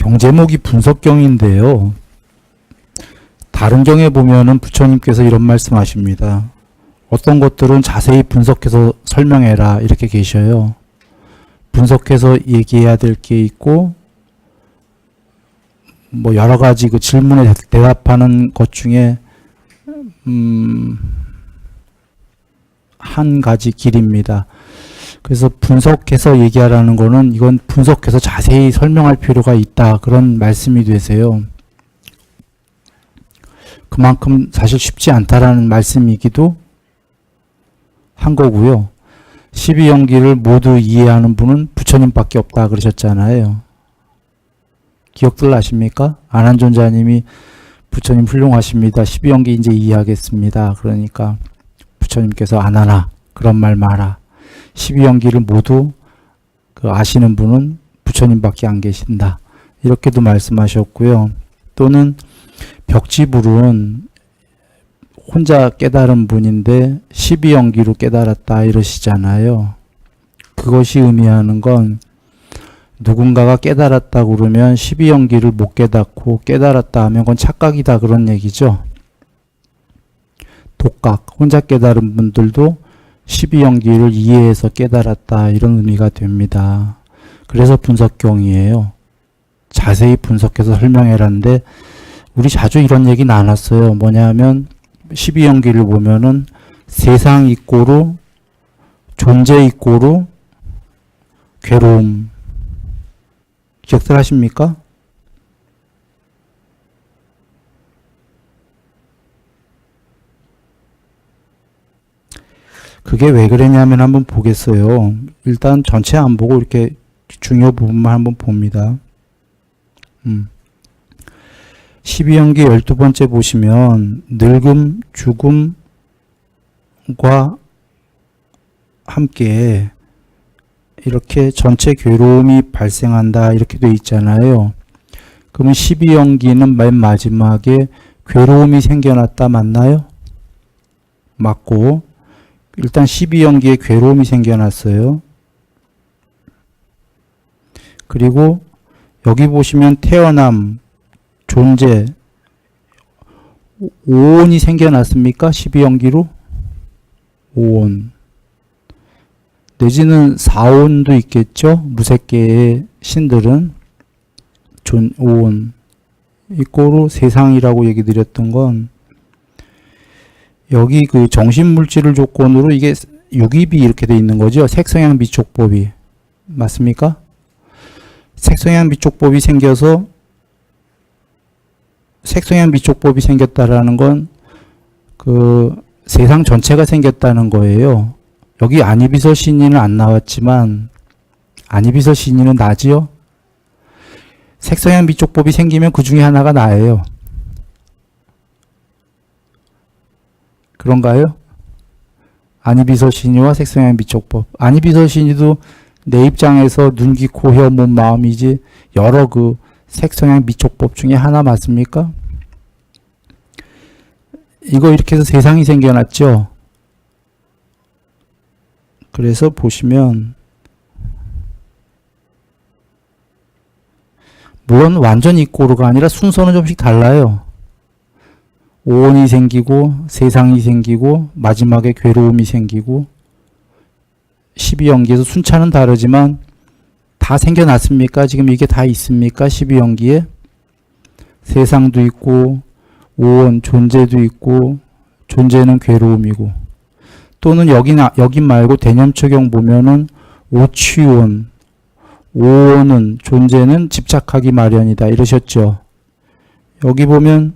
경제목이 분석경인데요. 다른 경에 보면은 부처님께서 이런 말씀하십니다. 어떤 것들은 자세히 분석해서 설명해라 이렇게 계셔요. 분석해서 얘기해야 될 게 있고 뭐 여러 가지 그 질문에 대답하는 것 중에 한 가지 길입니다. 그래서 분석해서 얘기하라는 거는 이건 분석해서 자세히 설명할 필요가 있다 그런 말씀이 되세요. 그만큼 사실 쉽지 않다라는 말씀이기도 한 거고요. 12연기를 모두 이해하는 분은 부처님밖에 없다 그러셨잖아요. 기억들 나십니까? 안한존자님이 부처님 훌륭하십니다. 12연기 이제 이해하겠습니다. 그러니까 부처님께서 안하나 그런 말 마라. 12연기를 모두 아시는 분은 부처님밖에 안 계신다. 이렇게도 말씀하셨고요. 또는 벽지불은 혼자 깨달은 분인데 12연기로 깨달았다 이러시잖아요. 그것이 의미하는 건 누군가가 깨달았다고 그러면 12연기를 못 깨닫고 깨달았다 하면 그건 착각이다 그런 얘기죠. 독각, 혼자 깨달은 분들도 12연기를 이해해서 깨달았다 이런 의미가 됩니다. 그래서 분석경이에요. 자세히 분석해서 설명해라는데 우리 자주 이런 얘기 나눴어요. 뭐냐면 12연기를 보면은 세상 있고로 존재 있고로 괴로움 기억들 하십니까? 그게 왜 그러냐면 한번 보겠어요. 일단 전체 안 보고 이렇게 중요 부분만 한번 봅니다. 12연기 12번째 보시면 늙음, 죽음과 함께 이렇게 전체 괴로움이 발생한다 이렇게 돼 있잖아요. 그러면 12연기는 맨 마지막에 괴로움이 생겨났다 맞나요? 맞고 일단 12연기에 괴로움이 생겨났어요. 그리고 여기 보시면 태어남, 존재, 오온이 생겨났습니까? 12연기로? 오온. 내지는 사온도 있겠죠? 무색계의 신들은 오온. 이꼬로 세상이라고 얘기 드렸던 건 여기 그 정신물질을 조건으로 이게 유기비 이렇게 돼 있는 거죠. 색성향 비촉법이. 맞습니까? 색성향 비촉법이 생겨서 색성향 비촉법이 생겼다라는 건 그 세상 전체가 생겼다는 거예요. 여기 아니비서 신이는 안 나왔지만 아니비서 신이는 나지요? 색성향 비촉법이 생기면 그 중에 하나가 나예요. 그런가요? 아니비서 신이와 색성향 비촉법. 아니비서 신이도 내 입장에서 눈, 귀, 코, 혀, 몸, 마음이지 여러 그 색성향 비촉법 중에 하나 맞습니까? 이거 이렇게 해서 세상이 생겨났죠. 그래서 보시면 물론 완전히 이꼬르가 아니라 순서는 좀씩 달라요. 오온이 생기고 세상이 생기고 마지막에 괴로움이 생기고 12연기에서 순차는 다르지만 다 생겨났습니까? 지금 이게 다 있습니까? 12연기에 세상도 있고 오온 존재도 있고 존재는 괴로움이고 또는 여기 말고 대념초경 보면은 오취온 오온은 존재는 집착하기 마련이다 이러셨죠. 여기 보면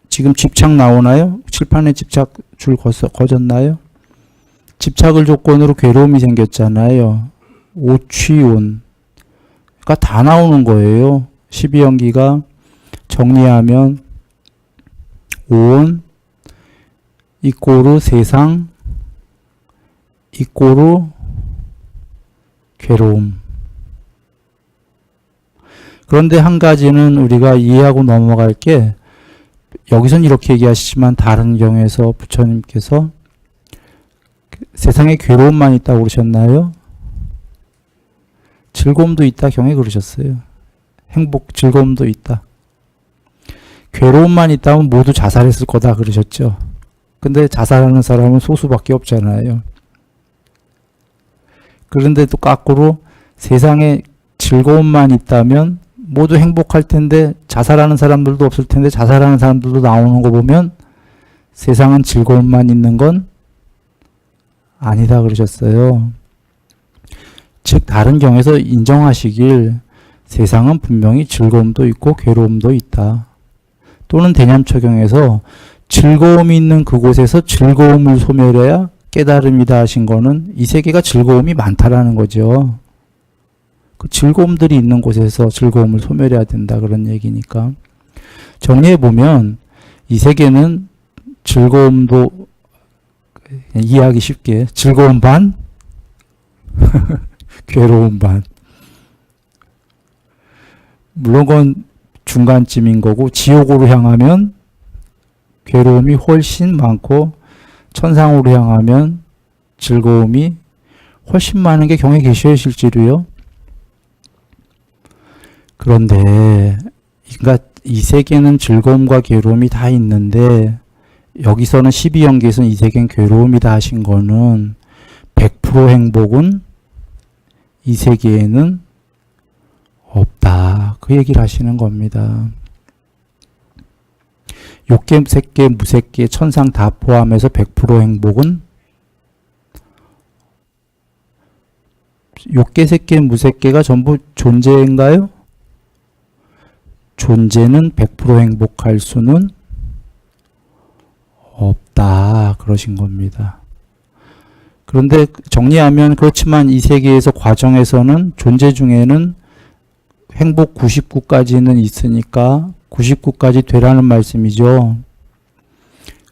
지금 집착 나오나요? 칠판에 집착 줄 거졌나요? 집착을 조건으로 괴로움이 생겼잖아요. 오취온. 그러니까 다 나오는 거예요. 12연기가 정리하면 오온 이꼬르 세상 이꼬르 괴로움. 그런데 한 가지는 우리가 이해하고 넘어갈 게 여기선 이렇게 얘기하시지만 다른 경에서 부처님께서 세상에 괴로움만 있다고 그러셨나요? 즐거움도 있다 경에 그러셨어요. 행복, 즐거움도 있다. 괴로움만 있다면 모두 자살했을 거다 그러셨죠. 근데 자살하는 사람은 소수밖에 없잖아요. 그런데 또 거꾸로 세상에 즐거움만 있다면 모두 행복할 텐데 자살하는 사람들도 없을 텐데 자살하는 사람들도 나오는 거 보면 세상은 즐거움만 있는 건 아니다 그러셨어요. 즉 다른 경에서 인정하시길 세상은 분명히 즐거움도 있고 괴로움도 있다. 또는 대념처경에서 즐거움이 있는 그곳에서 즐거움을 소멸해야 깨달음이다 하신 거는 이 세계가 즐거움이 많다라는 거죠. 그 즐거움들이 있는 곳에서 즐거움을 소멸해야 된다 그런 얘기니까. 정리해보면 이 세계는 즐거움도 이해하기 쉽게 즐거움 반 괴로움 반. 물론 그건 중간쯤인 거고 지옥으로 향하면 괴로움이 훨씬 많고 천상으로 향하면 즐거움이 훨씬 많은 게 경에 계셔요 실제로요. 그런데 그러니까 이 세계는 즐거움과 괴로움이 다 있는데 여기서는 12연계에서는 이 세계는 괴로움이다 하신 거는 100% 행복은 이 세계에는 없다. 그 얘기를 하시는 겁니다. 욕계, 색계, 무색계, 천상 다 포함해서 100% 행복은 욕계, 색계, 무색계가 전부 존재인가요? 존재는 100% 행복할 수는 없다. 그러신 겁니다. 그런데 정리하면 그렇지만 이 세계에서 과정에서는 존재 중에는 행복 99까지는 있으니까 99까지 되라는 말씀이죠.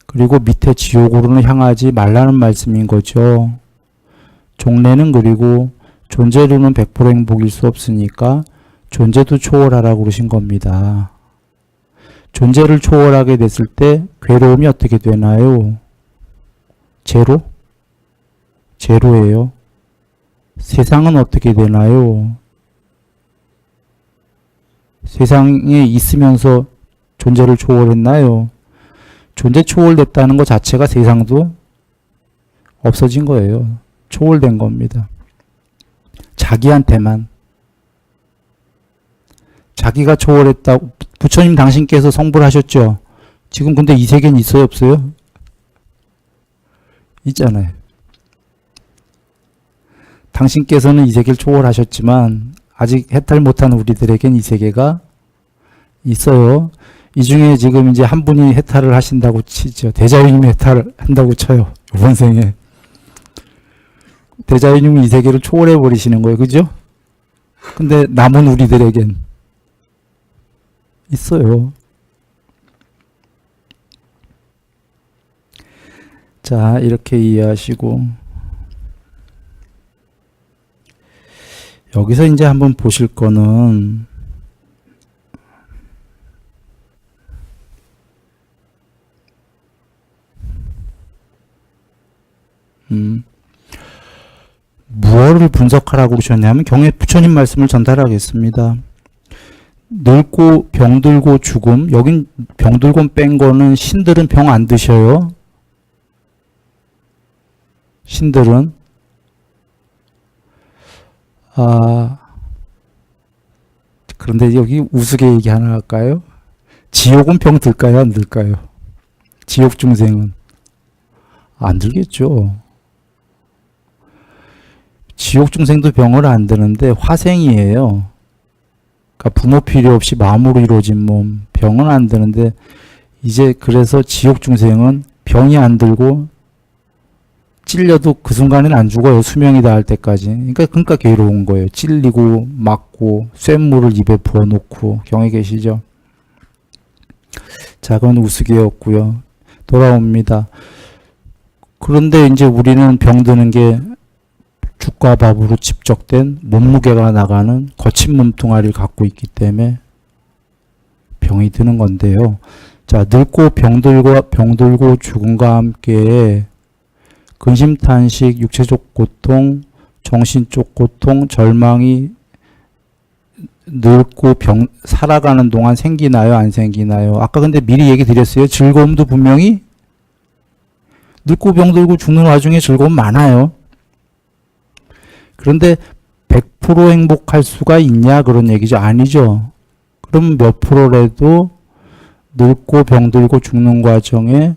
그리고 밑에 지옥으로는 향하지 말라는 말씀인 거죠. 종래는 그리고 존재로는 100% 행복일 수 없으니까 존재도 초월하라고 그러신 겁니다. 존재를 초월하게 됐을 때 괴로움이 어떻게 되나요? 제로? 제로예요. 세상은 어떻게 되나요? 세상에 있으면서 존재를 초월했나요? 존재 초월됐다는 것 자체가 세상도 없어진 거예요. 초월된 겁니다. 자기한테만. 자기가 초월했다고. 부처님 당신께서 성불 하셨죠? 지금 근데 이 세계는 있어요 없어요? 있잖아요. 당신께서는 이 세계를 초월하셨지만 아직 해탈 못한 우리들에겐 이 세계가 있어요. 이 중에 지금 이제 한 분이 해탈을 하신다고 치죠. 대자유님이 해탈을 한다고 쳐요. 이번 생에. 대자유님은 이 세계를 초월해 버리시는 거예요. 그죠? 근데 남은 우리들에겐 있어요. 자, 이렇게 이해하시고 여기서 이제 한번 보실 거는 무엇을 분석하라고 그러셨냐면 경에 부처님 말씀을 전달하겠습니다. 늙고 병들고 죽음. 여긴 병들고 뺀 거는 신들은 병 안 드셔요. 신들은 그런데 여기 우스개 얘기 하나 할까요? 지옥은 병 들까요? 안 들까요? 지옥 중생은 안 들겠죠. 지옥 중생도 병을 안 드는데 화생이에요. 그러니까 부모 필요 없이 마음으로 이루어진 몸, 병은 안 드는데 이제 그래서 지옥 중생은 병이 안 들고 찔려도 그 순간에는 안 죽어요. 수명이 닿을 때까지. 그러니까 괴로운 거예요. 찔리고 맞고 쇳물을 입에 부어놓고 경에 계시죠. 자, 그건 우스개였고요. 돌아옵니다. 그런데 이제 우리는 병드는 게 죽과 밥으로 집적된 몸무게가 나가는 거친 몸뚱아리를 갖고 있기 때문에 병이 드는 건데요. 자, 늙고 병들고 죽음과 함께 근심탄식, 육체적 고통, 정신적 고통, 절망이 늙고 살아가는 동안 생기나요? 안 생기나요? 아까 근데 미리 얘기 드렸어요. 즐거움도 분명히 늙고 병들고 죽는 와중에 즐거움 많아요. 그런데 100% 행복할 수가 있냐? 그런 얘기죠. 아니죠. 그럼 몇 프로라도 늙고 병들고 죽는 과정에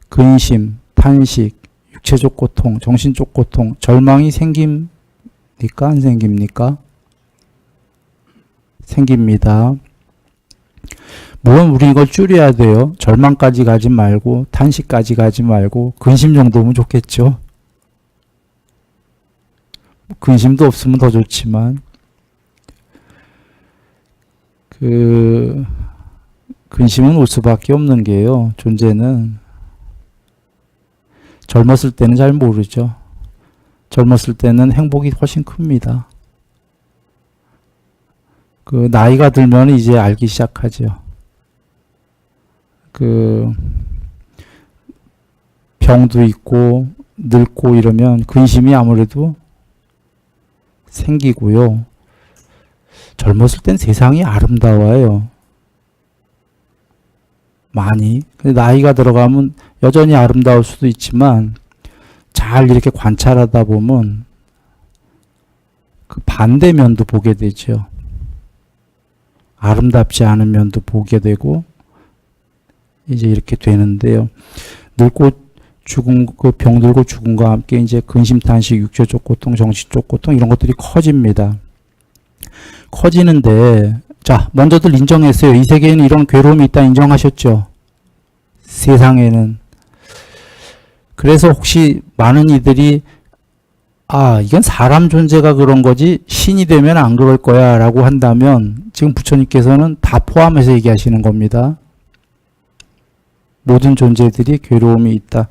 근심, 탄식, 육체적 고통, 정신적 고통, 절망이 생깁니까? 안 생깁니까? 생깁니다. 물론 우리 이걸 줄여야 돼요. 절망까지 가지 말고 탄식까지 가지 말고 근심 정도면 좋겠죠. 근심도 없으면 더 좋지만 근심은 올 수밖에 없는 게요. 존재는 젊었을 때는 잘 모르죠. 젊었을 때는 행복이 훨씬 큽니다. 나이가 들면 이제 알기 시작하죠. 병도 있고 늙고 이러면 근심이 아무래도 생기고요. 젊었을 땐 세상이 아름다워요. 많이. 근데 나이가 들어가면 여전히 아름다울 수도 있지만 잘 이렇게 관찰하다 보면 그 반대면도 보게 되죠. 아름답지 않은 면도 보게 되고 이제 이렇게 되는데요. 늙고 죽은 병들고 죽음과 함께 이제 근심, 탄식, 육체적 고통, 정신적 고통 이런 것들이 커집니다. 커지는데 자, 먼저들 인정했어요. 이 세계에는 이런 괴로움이 있다 인정하셨죠? 세상에는. 그래서 혹시 많은 이들이 이건 사람 존재가 그런 거지 신이 되면 안 그럴 거야 라고 한다면 지금 부처님께서는 다 포함해서 얘기하시는 겁니다. 모든 존재들이 괴로움이 있다.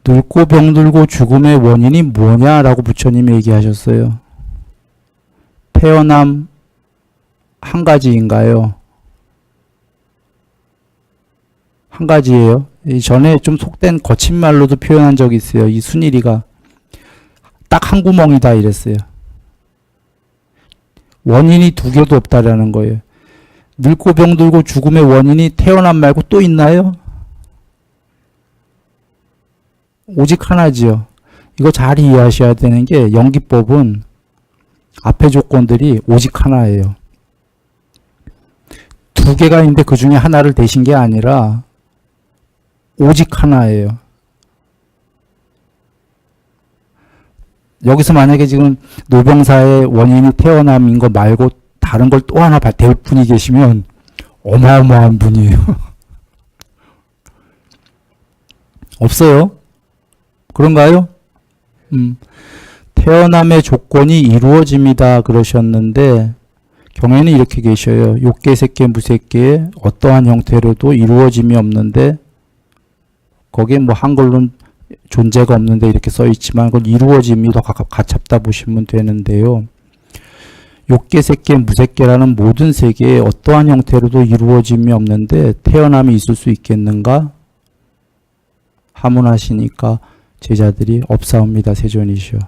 늙고 병들고 죽음의 원인이 뭐냐라고 부처님이 얘기하셨어요. 태어남 한 가지인가요? 한 가지예요. 전에 좀 속된 거친 말로도 표현한 적이 있어요. 이 순일이가 딱 한 구멍이다 이랬어요. 원인이 두 개도 없다라는 거예요. 늙고 병들고 죽음의 원인이 태어남 말고 또 있나요? 오직 하나지요. 이거 잘 이해하셔야 되는 게 연기법은 앞에 조건들이 오직 하나예요. 두 개가 있는데 그 중에 하나를 대신 게 아니라 오직 하나예요. 여기서 만약에 지금 노병사의 원인이 태어남인 거 말고 다른 걸 또 하나 대울 분이 계시면 어마어마한 분이에요. 없어요? 그런가요? 태어남의 조건이 이루어집니다. 그러셨는데 경에는 이렇게 계셔요. 욕계, 색계, 무색계에 어떠한 형태로도 이루어짐이 없는데 거기에 뭐 한글로는 존재가 없는데 이렇게 써 있지만 그걸 이루어짐이 더 가깝다 보시면 되는데요. 욕계, 색계, 무색계라는 모든 세계에 어떠한 형태로도 이루어짐이 없는데 태어남이 있을 수 있겠는가? 하문하시니까 제자들이 없사옵니다. 세존이시여.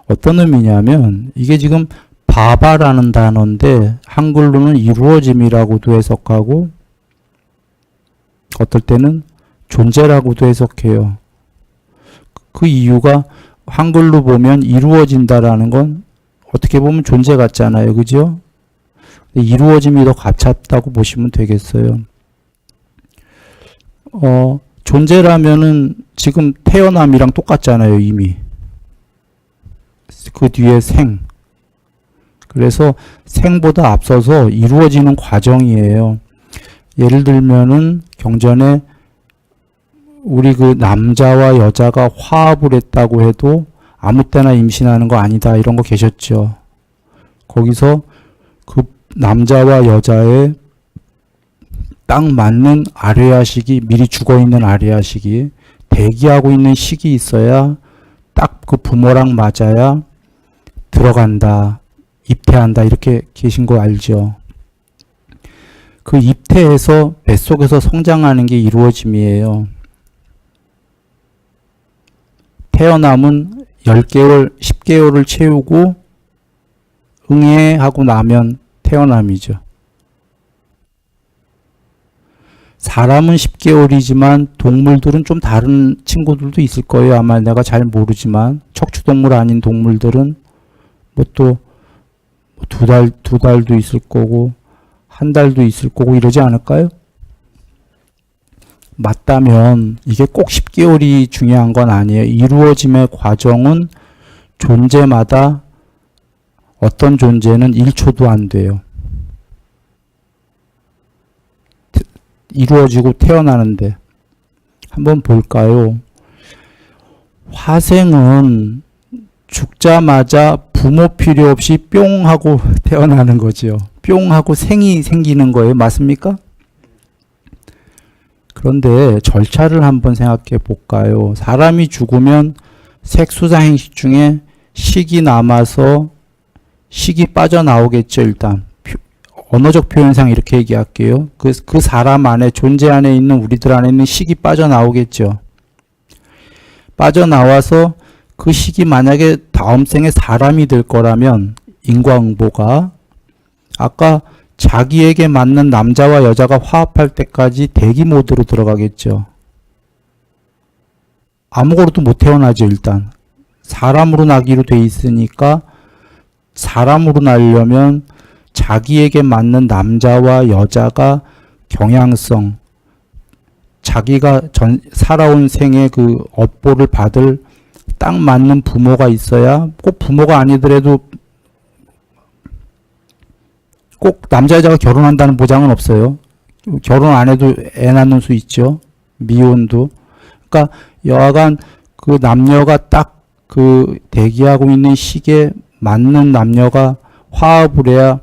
어떤 의미냐면 이게 지금 바바라는 단어인데 한글로는 이루어짐이라고도 해석하고 어떨 때는 존재라고도 해석해요. 그 이유가 한글로 보면 이루어진다라는 건 어떻게 보면 존재 같잖아요. 그죠? 이루어짐이 더 가깝다고 보시면 되겠어요. 존재라면은 지금 태어남이랑 똑같잖아요. 이미. 그 뒤에 생. 그래서 생보다 앞서서 이루어지는 과정이에요. 예를 들면은 경전에 우리 그 남자와 여자가 화합을 했다고 해도 아무 때나 임신하는 거 아니다 이런 거 계셨죠. 거기서 그 남자와 여자의 딱 맞는 아뢰야 시기, 미리 죽어있는 아뢰야 시기, 대기하고 있는 시기 있어야 딱 그 부모랑 맞아야 들어간다, 입퇴한다 이렇게 계신 거 알죠. 그 입퇴해서 뱃속에서 성장하는 게 이루어짐이에요. 태어남은 10개월, 10개월을 채우고 응애하고 나면 태어남이죠. 사람은 10개월이지만 동물들은 좀 다른 친구들도 있을 거예요. 아마 내가 잘 모르지만 척추동물 아닌 동물들은 뭐 또 두 달도 있을 거고 한 달도 있을 거고 이러지 않을까요? 맞다면 이게 꼭 10개월이 중요한 건 아니에요. 이루어짐의 과정은 존재마다 어떤 존재는 1초도 안 돼요. 이루어지고 태어나는데 한번 볼까요? 화생은 죽자마자 부모 필요 없이 뿅 하고 태어나는 거죠. 뿅 하고 생이 생기는 거예요. 맞습니까? 그런데 절차를 한번 생각해 볼까요? 사람이 죽으면 색수상행식 중에 식이 남아서 식이 빠져나오겠죠. 일단 언어적 표현상 이렇게 얘기할게요. 그 사람 안에 존재 안에 있는 우리들 안에 있는 식이 빠져나오겠죠. 빠져나와서 그 식이 만약에 다음 생에 사람이 될 거라면 인과응보가 아까 자기에게 맞는 남자와 여자가 화합할 때까지 대기 모드로 들어가겠죠. 아무것도 못 태어나죠. 일단 사람으로 나기로 돼 있으니까 사람으로 나려면 자기에게 맞는 남자와 여자가 경향성, 자기가 살아온 생의 그 업보를 받을 딱 맞는 부모가 있어야, 꼭 부모가 아니더라도 꼭 남자 여자가 결혼한다는 보장은 없어요. 결혼 안 해도 애 낳는 수 있죠. 미혼도. 그러니까 여하간 그 남녀가 딱 그 대기하고 있는 시기에 맞는 남녀가 화합을 해야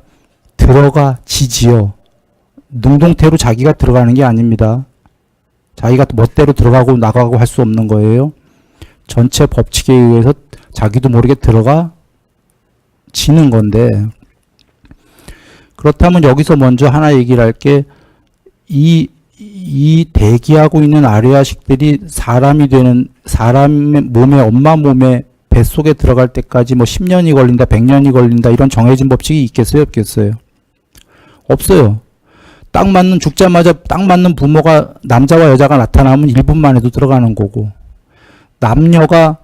들어가지지요. 능동태로 자기가 들어가는 게 아닙니다. 자기가 멋대로 들어가고 나가고 할 수 없는 거예요. 전체 법칙에 의해서 자기도 모르게 들어가 지는 건데, 그렇다면 여기서 먼저 하나 얘기를 할게. 이 대기하고 있는 아래아식들이 사람이 되는, 사람의 몸에, 엄마 몸에 뱃속에 들어갈 때까지 뭐 10년이 걸린다, 100년이 걸린다, 이런 정해진 법칙이 있겠어요, 없겠어요? 없어요. 딱 맞는, 죽자마자 딱 맞는 부모가, 남자와 여자가 나타나면 1분만 해도 들어가는 거고, 남녀가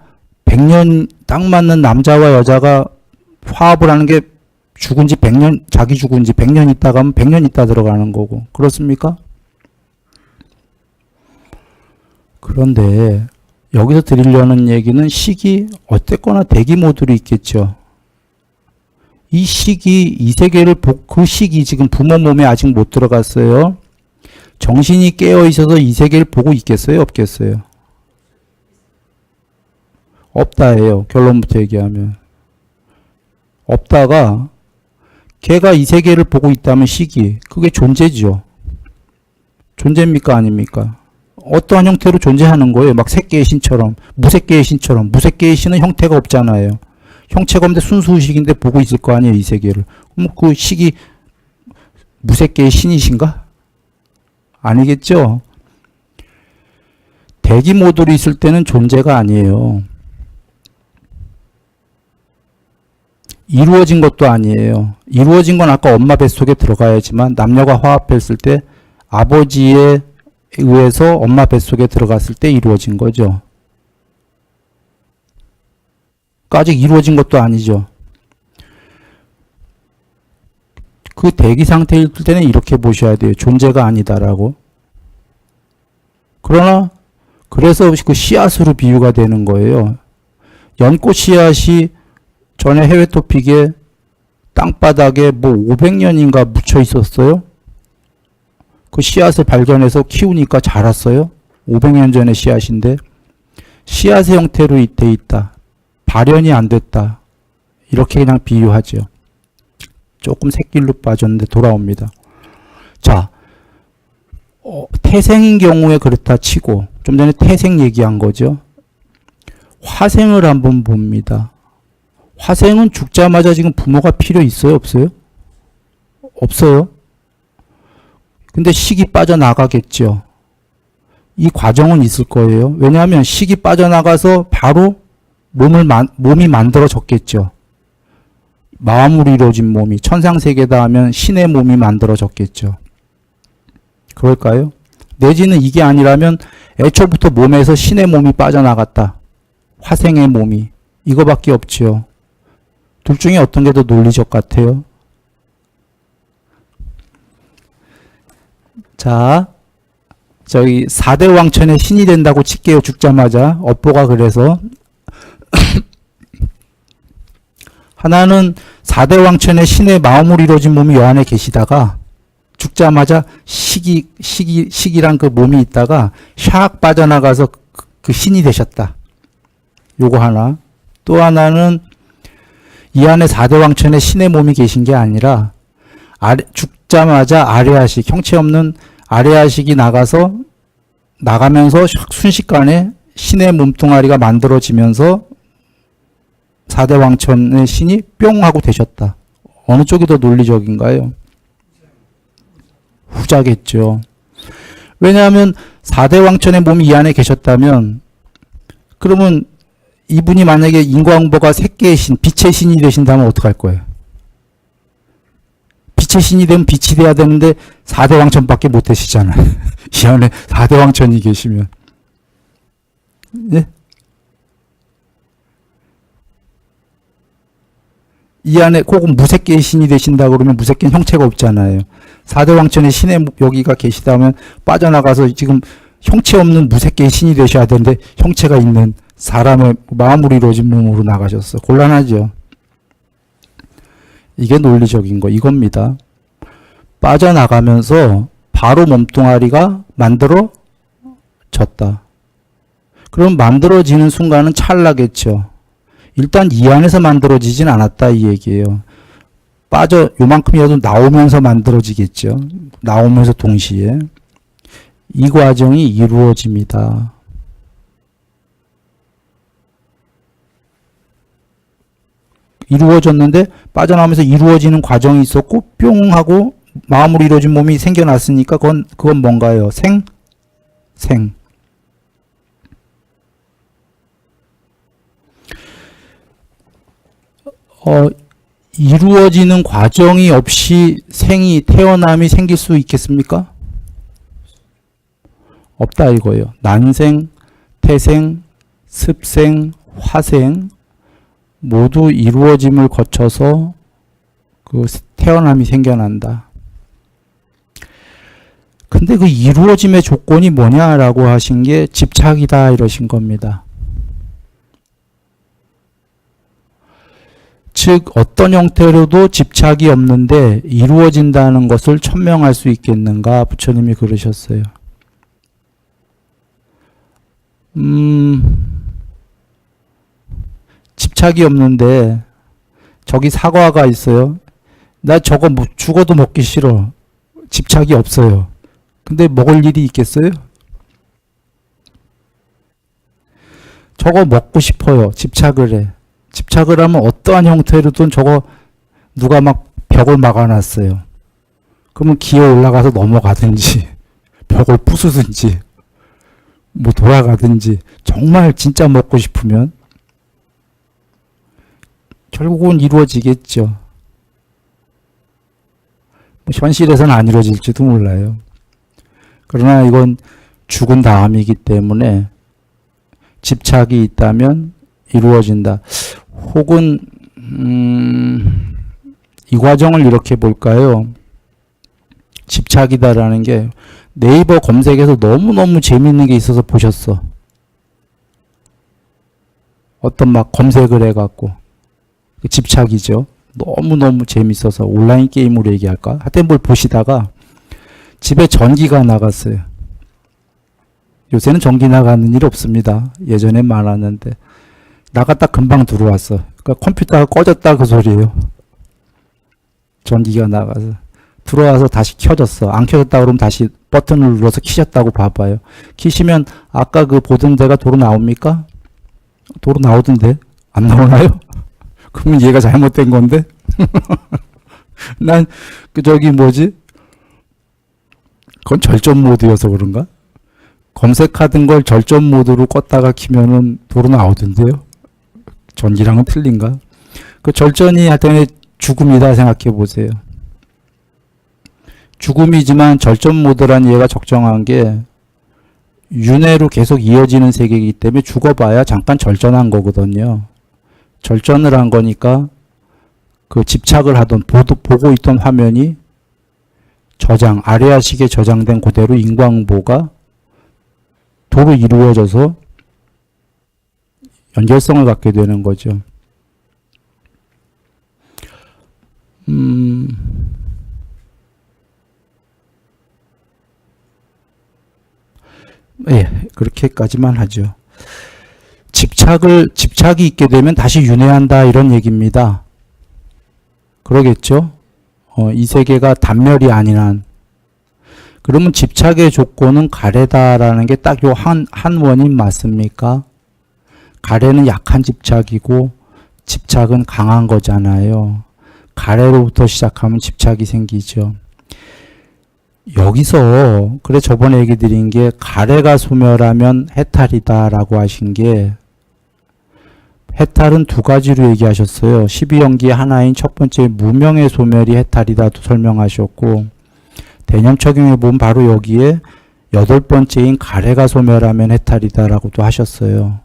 100년, 딱 맞는 남자와 여자가 화합을 하는 게 죽은 지 100년, 자기 죽은 지 100년 있다 가면 100년 있다 들어가는 거고. 그렇습니까? 그런데 여기서 드리려는 얘기는 식이 어쨌거나 대기 모드로 있겠죠. 이 식이, 이 세계를 그 식이 지금 부모 몸에 아직 못 들어갔어요. 정신이 깨어 있어서 이 세계를 보고 있겠어요? 없겠어요? 없다예요. 결론부터 얘기하면. 없다가 걔가 이 세계를 보고 있다면 식이, 그게 존재죠. 존재입니까? 아닙니까? 어떠한 형태로 존재하는 거예요. 막 새끼의 신처럼, 무새끼의 신처럼. 무새끼의 신은 형태가 없잖아요. 형체가 없는데 순수의식인데 보고 있을 거 아니에요, 이 세계를. 그럼 그 식이 무새끼의 신이신가? 아니겠죠? 대기 모드로 있을 때는 존재가 아니에요. 이루어진 것도 아니에요. 이루어진 건 아까 엄마 뱃속에 들어가야지만 남녀가 화합했을 때 아버지에 의해서 엄마 뱃속에 들어갔을 때 이루어진 거죠. 아직 이루어진 것도 아니죠. 그 대기 상태일 때는 이렇게 보셔야 돼요. 존재가 아니다라고. 그러나 그래서 그 씨앗으로 비유가 되는 거예요. 연꽃 씨앗이 전에 해외 토픽에 땅바닥에 뭐 500년인가 묻혀 있었어요. 그 씨앗을 발견해서 키우니까 자랐어요. 500년 전의 씨앗인데 씨앗의 형태로 돼 있다. 발현이 안 됐다. 이렇게 그냥 비유하죠. 조금 새길로 빠졌는데 돌아옵니다. 자, 태생인 경우에 그렇다 치고 좀 전에 태생 얘기한 거죠. 화생을 한번 봅니다. 화생은 죽자마자 지금 부모가 필요 있어요? 없어요? 없어요. 근데 식이 빠져나가겠죠. 이 과정은 있을 거예요. 왜냐하면 식이 빠져나가서 바로 몸이 만들어졌겠죠. 마음으로 이루어진 몸이 천상세계다 하면 신의 몸이 만들어졌겠죠. 그럴까요? 내지는 이게 아니라면 애초부터 몸에서 신의 몸이 빠져나갔다. 화생의 몸이. 이거밖에 없지요. 둘 중에 어떤 게 더 논리적 같아요? 자, 저기 4대 왕천의 신이 된다고 칠게요. 죽자마자. 업보가 그래서. 하나는 4대 왕천의 신의 마음으로 이루어진 몸이 여 안에 계시다가 죽자마자 식이란 그 몸이 있다가 샥 빠져나가서 그 신이 되셨다. 요거 하나. 또 하나는 이 안에 4대 왕천의 신의 몸이 계신 게 아니라 죽자마자 아레아식, 형체 없는 아레아식이 나가면서 순식간에 신의 몸뚱아리가 만들어지면서 4대 왕천의 신이 뿅 하고 되셨다. 어느 쪽이 더 논리적인가요? 후자겠죠. 왜냐하면 4대 왕천의 몸이 이 안에 계셨다면 그러면 이분이 만약에 인과응보가 새끼의 신, 빛의 신이 되신다면 어떡할 거예요? 빛의 신이 되면 빛이 돼야 되는데 4대 왕천밖에 못 되시잖아요. 이 안에 4대 왕천이 계시면. 네? 이 안에 혹은 무색계의 신이 되신다 그러면 무색계는 형체가 없잖아요. 4대 왕천의 신의 여기가 계시다면 빠져나가서 지금 형체 없는 무색계의 신이 되셔야 되는데 형체가 있는 사람의 마음으로 이루어진 몸으로 나가셨어. 곤란하죠. 이게 논리적인 거 이겁니다. 빠져나가면서 바로 몸뚱아리가 만들어졌다. 그럼 만들어지는 순간은 찰나겠죠. 일단 이 안에서 만들어지진 않았다 이 얘기예요. 요만큼이라도 나오면서 만들어지겠죠. 나오면서 동시에. 이 과정이 이루어집니다. 이루어졌는데 빠져나오면서 이루어지는 과정이 있었고 뿅 하고 마음으로 이루어진 몸이 생겨났으니까 그건 뭔가요? 생. 이루어지는 과정이 없이 태어남이 생길 수 있겠습니까? 없다 이거예요. 난생, 태생, 습생, 화생 모두 이루어짐을 거쳐서 그 태어남이 생겨난다. 근데 그 이루어짐의 조건이 뭐냐라고 하신 게 집착이다 이러신 겁니다. 즉 어떤 형태로도 집착이 없는데 이루어진다는 것을 천명할 수 있겠는가 부처님이 그러셨어요. 집착이 없는데 저기 사과가 있어요. 나 저거 죽어도 먹기 싫어. 집착이 없어요. 근데 먹을 일이 있겠어요? 저거 먹고 싶어요. 집착을 해. 집착을 하면 어떠한 형태로든 저거 누가 막 벽을 막아놨어요. 그러면 기어 올라가서 넘어가든지 벽을 부수든지 뭐 돌아가든지 정말 진짜 먹고 싶으면 결국은 이루어지겠죠. 뭐 현실에서는 안 이루어질지도 몰라요. 그러나 이건 죽은 다음이기 때문에 집착이 있다면 이루어진다. 혹은 이 과정을 이렇게 볼까요? 집착이다라는 게 네이버 검색에서 너무너무 재밌는 게 있어서 보셨어. 어떤 막 검색을 해갖고 집착이죠. 너무너무 재밌어서 온라인 게임으로 얘기할까? 하여튼 뭘 보시다가 집에 전기가 나갔어요. 요새는 전기 나가는 일 없습니다. 예전엔 많았는데 나갔다 금방 들어왔어. 그러니까 컴퓨터가 꺼졌다 그 소리예요. 전기가 나가서 들어와서 다시 켜졌어. 안 켜졌다 그러면 다시 버튼을 눌러서 키셨다고 봐봐요. 키시면 아까 그 보던 데가 도로 나옵니까? 도로 나오던데 안 나오나요? 그러면 얘가 잘못된 건데? 난 그건 절전 모드여서 그런가? 검색하던 걸 절전 모드로 껐다가 키면은 도로 나오던데요? 전기랑은 틀린가? 그 절전이 하여튼 죽음이다 생각해 보세요. 죽음이지만 절전 모드란 얘가 적정한 게 윤회로 계속 이어지는 세계이기 때문에 죽어봐야 잠깐 절전한 거거든요. 절전을 한 거니까 그 집착을 하던 보고 있던 화면이 아레아식에 저장된 그대로 인광보가 도로 이루어져서 연결성을 갖게 되는 거죠. 예, 그렇게까지만 하죠. 집착이 있게 되면 다시 윤회한다 이런 얘기입니다. 그러겠죠? 이 세계가 단멸이 아닌 한. 그러면 집착의 조건은 가래다라는 게 딱 요 한 원인 맞습니까? 가래는 약한 집착이고 집착은 강한 거잖아요. 가래로부터 시작하면 집착이 생기죠. 여기서 그래 저번에 얘기 드린 게 가래가 소멸하면 해탈이다라고 하신 게 해탈은 두 가지로 얘기하셨어요. 12연기의 하나인 첫 번째 무명의 소멸이 해탈이다도 설명하셨고 대념 적용해 보면 바로 여기에 여덟 번째인 가래가 소멸하면 해탈이다라고도 하셨어요.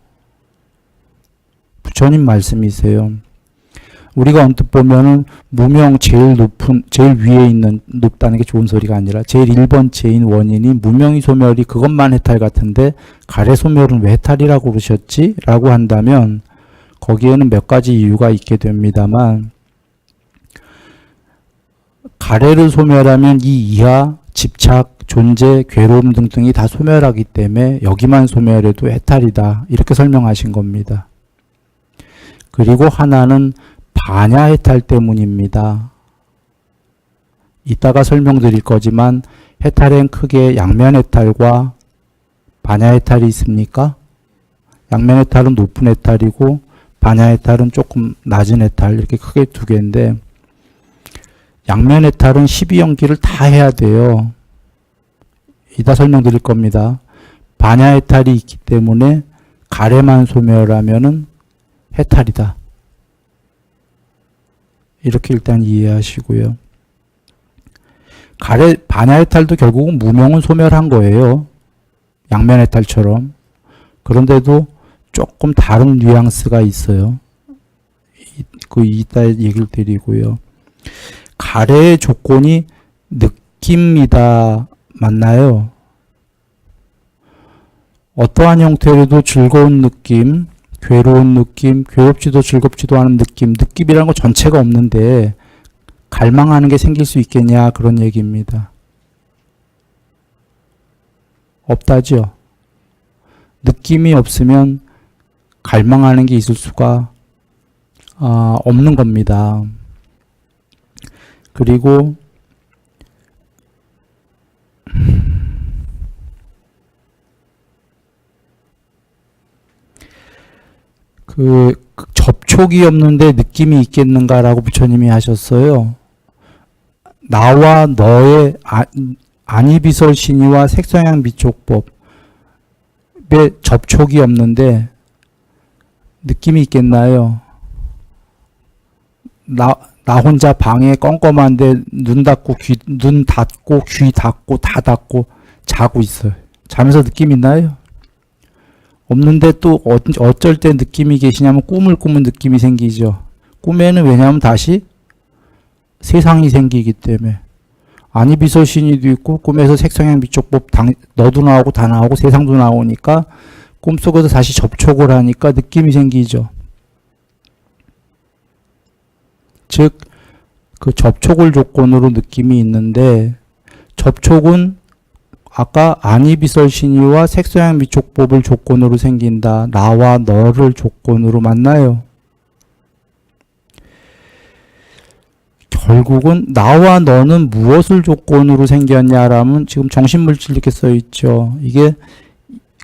부처님 말씀이세요. 우리가 언뜻 보면은 무명 제일 위에 있는, 높다는 게 좋은 소리가 아니라 제일 1번째인 원인이 무명의 소멸이 그것만 해탈 같은데 가래 소멸은 왜 해탈이라고 그러셨지? 라고 한다면 거기에는 몇 가지 이유가 있게 됩니다만 가래를 소멸하면 이 이하 집착, 존재, 괴로움 등등이 다 소멸하기 때문에 여기만 소멸해도 해탈이다. 이렇게 설명하신 겁니다. 그리고 하나는 반야 해탈 때문입니다. 이따가 설명드릴 거지만 해탈엔 크게 양면 해탈과 반야 해탈이 있습니까? 양면 해탈은 높은 해탈이고 반야 해탈은 조금 낮은 해탈 이렇게 크게 두 개인데 양면 해탈은 12연기를 다 해야 돼요. 이따 설명드릴 겁니다. 반야 해탈이 있기 때문에 가래만 소멸하면은 해탈이다. 이렇게 일단 이해하시고요. 반야 해탈도 결국은 무명은 소멸한 거예요. 양면 해탈처럼. 그런데도 조금 다른 뉘앙스가 있어요. 이따 얘기를 드리고요. 가래의 조건이 느낌이다. 맞나요? 어떠한 형태로도 즐거운 느낌, 괴로운 느낌, 괴롭지도 즐겁지도 않은 느낌이라는 거 전체가 없는데 갈망하는 게 생길 수 있겠냐 그런 얘기입니다. 없다죠. 느낌이 없으면 갈망하는 게 있을 수가 없는 겁니다. 그리고 접촉이 없는데 느낌이 있겠는가라고 부처님이 하셨어요. 나와 너의 안이비설 신이와 색성향 미촉법에 접촉이 없는데 느낌이 있겠나요? 나 혼자 방에 껌껌한데 눈 닫고 귀 닫고 다 닫고 자고 있어요. 자면서 느낌 있나요? 없는데 또 어쩔 때 느낌이 계시냐면 꿈을 꾸면 느낌이 생기죠. 꿈에는 왜냐하면 다시 세상이 생기기 때문에 안이비설신이도 있고 꿈에서 색성향 미촉법 너도 나오고 다 나오고 세상도 나오니까 꿈속에서 다시 접촉을 하니까 느낌이 생기죠. 즉 그 접촉을 조건으로 느낌이 있는데 접촉은 아까 안이비설신이와 색성향 미촉법을 조건으로 생긴다. 나와 너를 조건으로 만나요. 결국은 나와 너는 무엇을 조건으로 생겼냐라면 지금 정신물질 이렇게 써있죠. 이게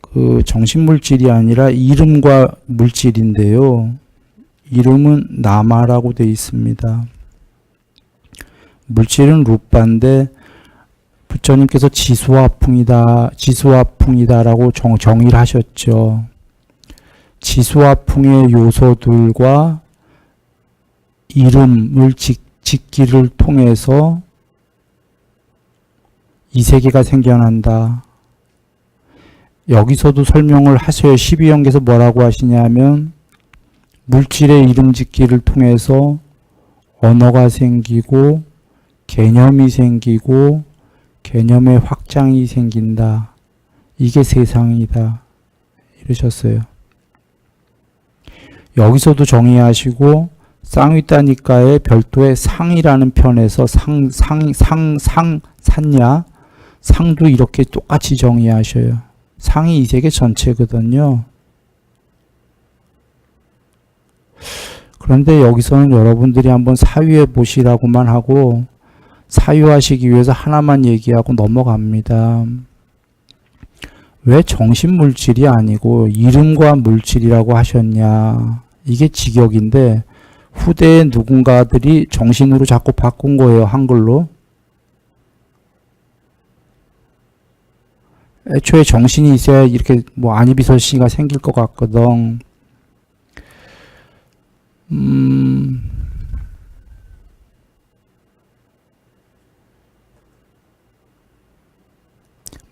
그 정신물질이 아니라 이름과 물질인데요. 이름은 나마라고 되어 있습니다. 물질은 루빠인데 부처님께서 지수화풍이다라고 정의를 하셨죠. 지수화풍의 요소들과 이름을 짓기를 통해서 이 세계가 생겨난다. 여기서도 설명을 하셔요. 12연계에서 뭐라고 하시냐면 물질의 이름 짓기를 통해서 언어가 생기고 개념이 생기고 개념의 확장이 생긴다. 이게 세상이다. 이러셨어요. 여기서도 정의하시고 쌍위따니까의 별도의 상이라는 편에서 산냐 상도 이렇게 똑같이 정의하셔요. 상이 이 세계 전체거든요. 그런데 여기서는 여러분들이 한번 사유해 보시라고만 하고 사유하시기 위해서 하나만 얘기하고 넘어갑니다. 왜 정신물질이 아니고 이름과 물질이라고 하셨냐. 이게 직역인데 후대의 누군가들이 정신으로 자꾸 바꾼 거예요. 한글로. 애초에 정신이 있어야 이렇게 뭐 안이비설씨가 생길 것 같거든.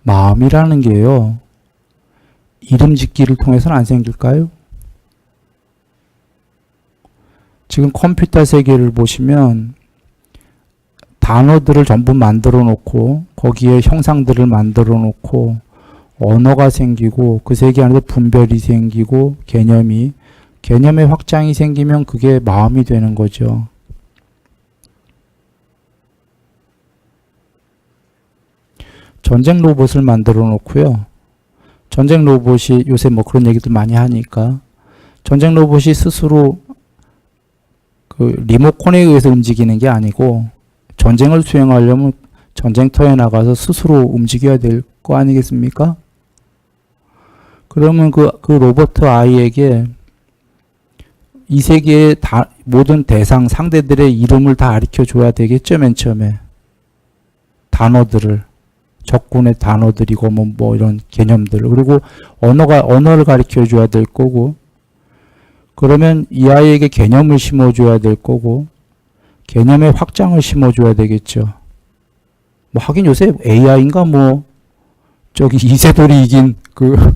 마음이라는 게요. 이름 짓기를 통해서는 안 생길까요? 지금 컴퓨터 세계를 보시면 단어들을 전부 만들어 놓고 거기에 형상들을 만들어 놓고 언어가 생기고 그 세계 안에서 분별이 생기고 개념의 확장이 생기면 그게 마음이 되는 거죠. 전쟁 로봇을 만들어 놓고요. 전쟁 로봇이 요새 뭐 그런 얘기들 많이 하니까 전쟁 로봇이 스스로 그 리모컨에 의해서 움직이는 게 아니고 전쟁을 수행하려면 전쟁터에 나가서 스스로 움직여야 될 거 아니겠습니까? 그러면 그 로봇 아이에게 이 세계의 모든 대상, 상대들의 이름을 다 가르쳐 줘야 되겠죠, 맨 처음에. 단어들을. 적군의 단어들이고, 뭐 이런 개념들. 그리고 언어를 가르쳐 줘야 될 거고, 그러면 이 아이에게 개념을 심어줘야 될 거고, 개념의 확장을 심어줘야 되겠죠. 뭐 하긴 요새 AI인가 저기 이세돌이 이긴 그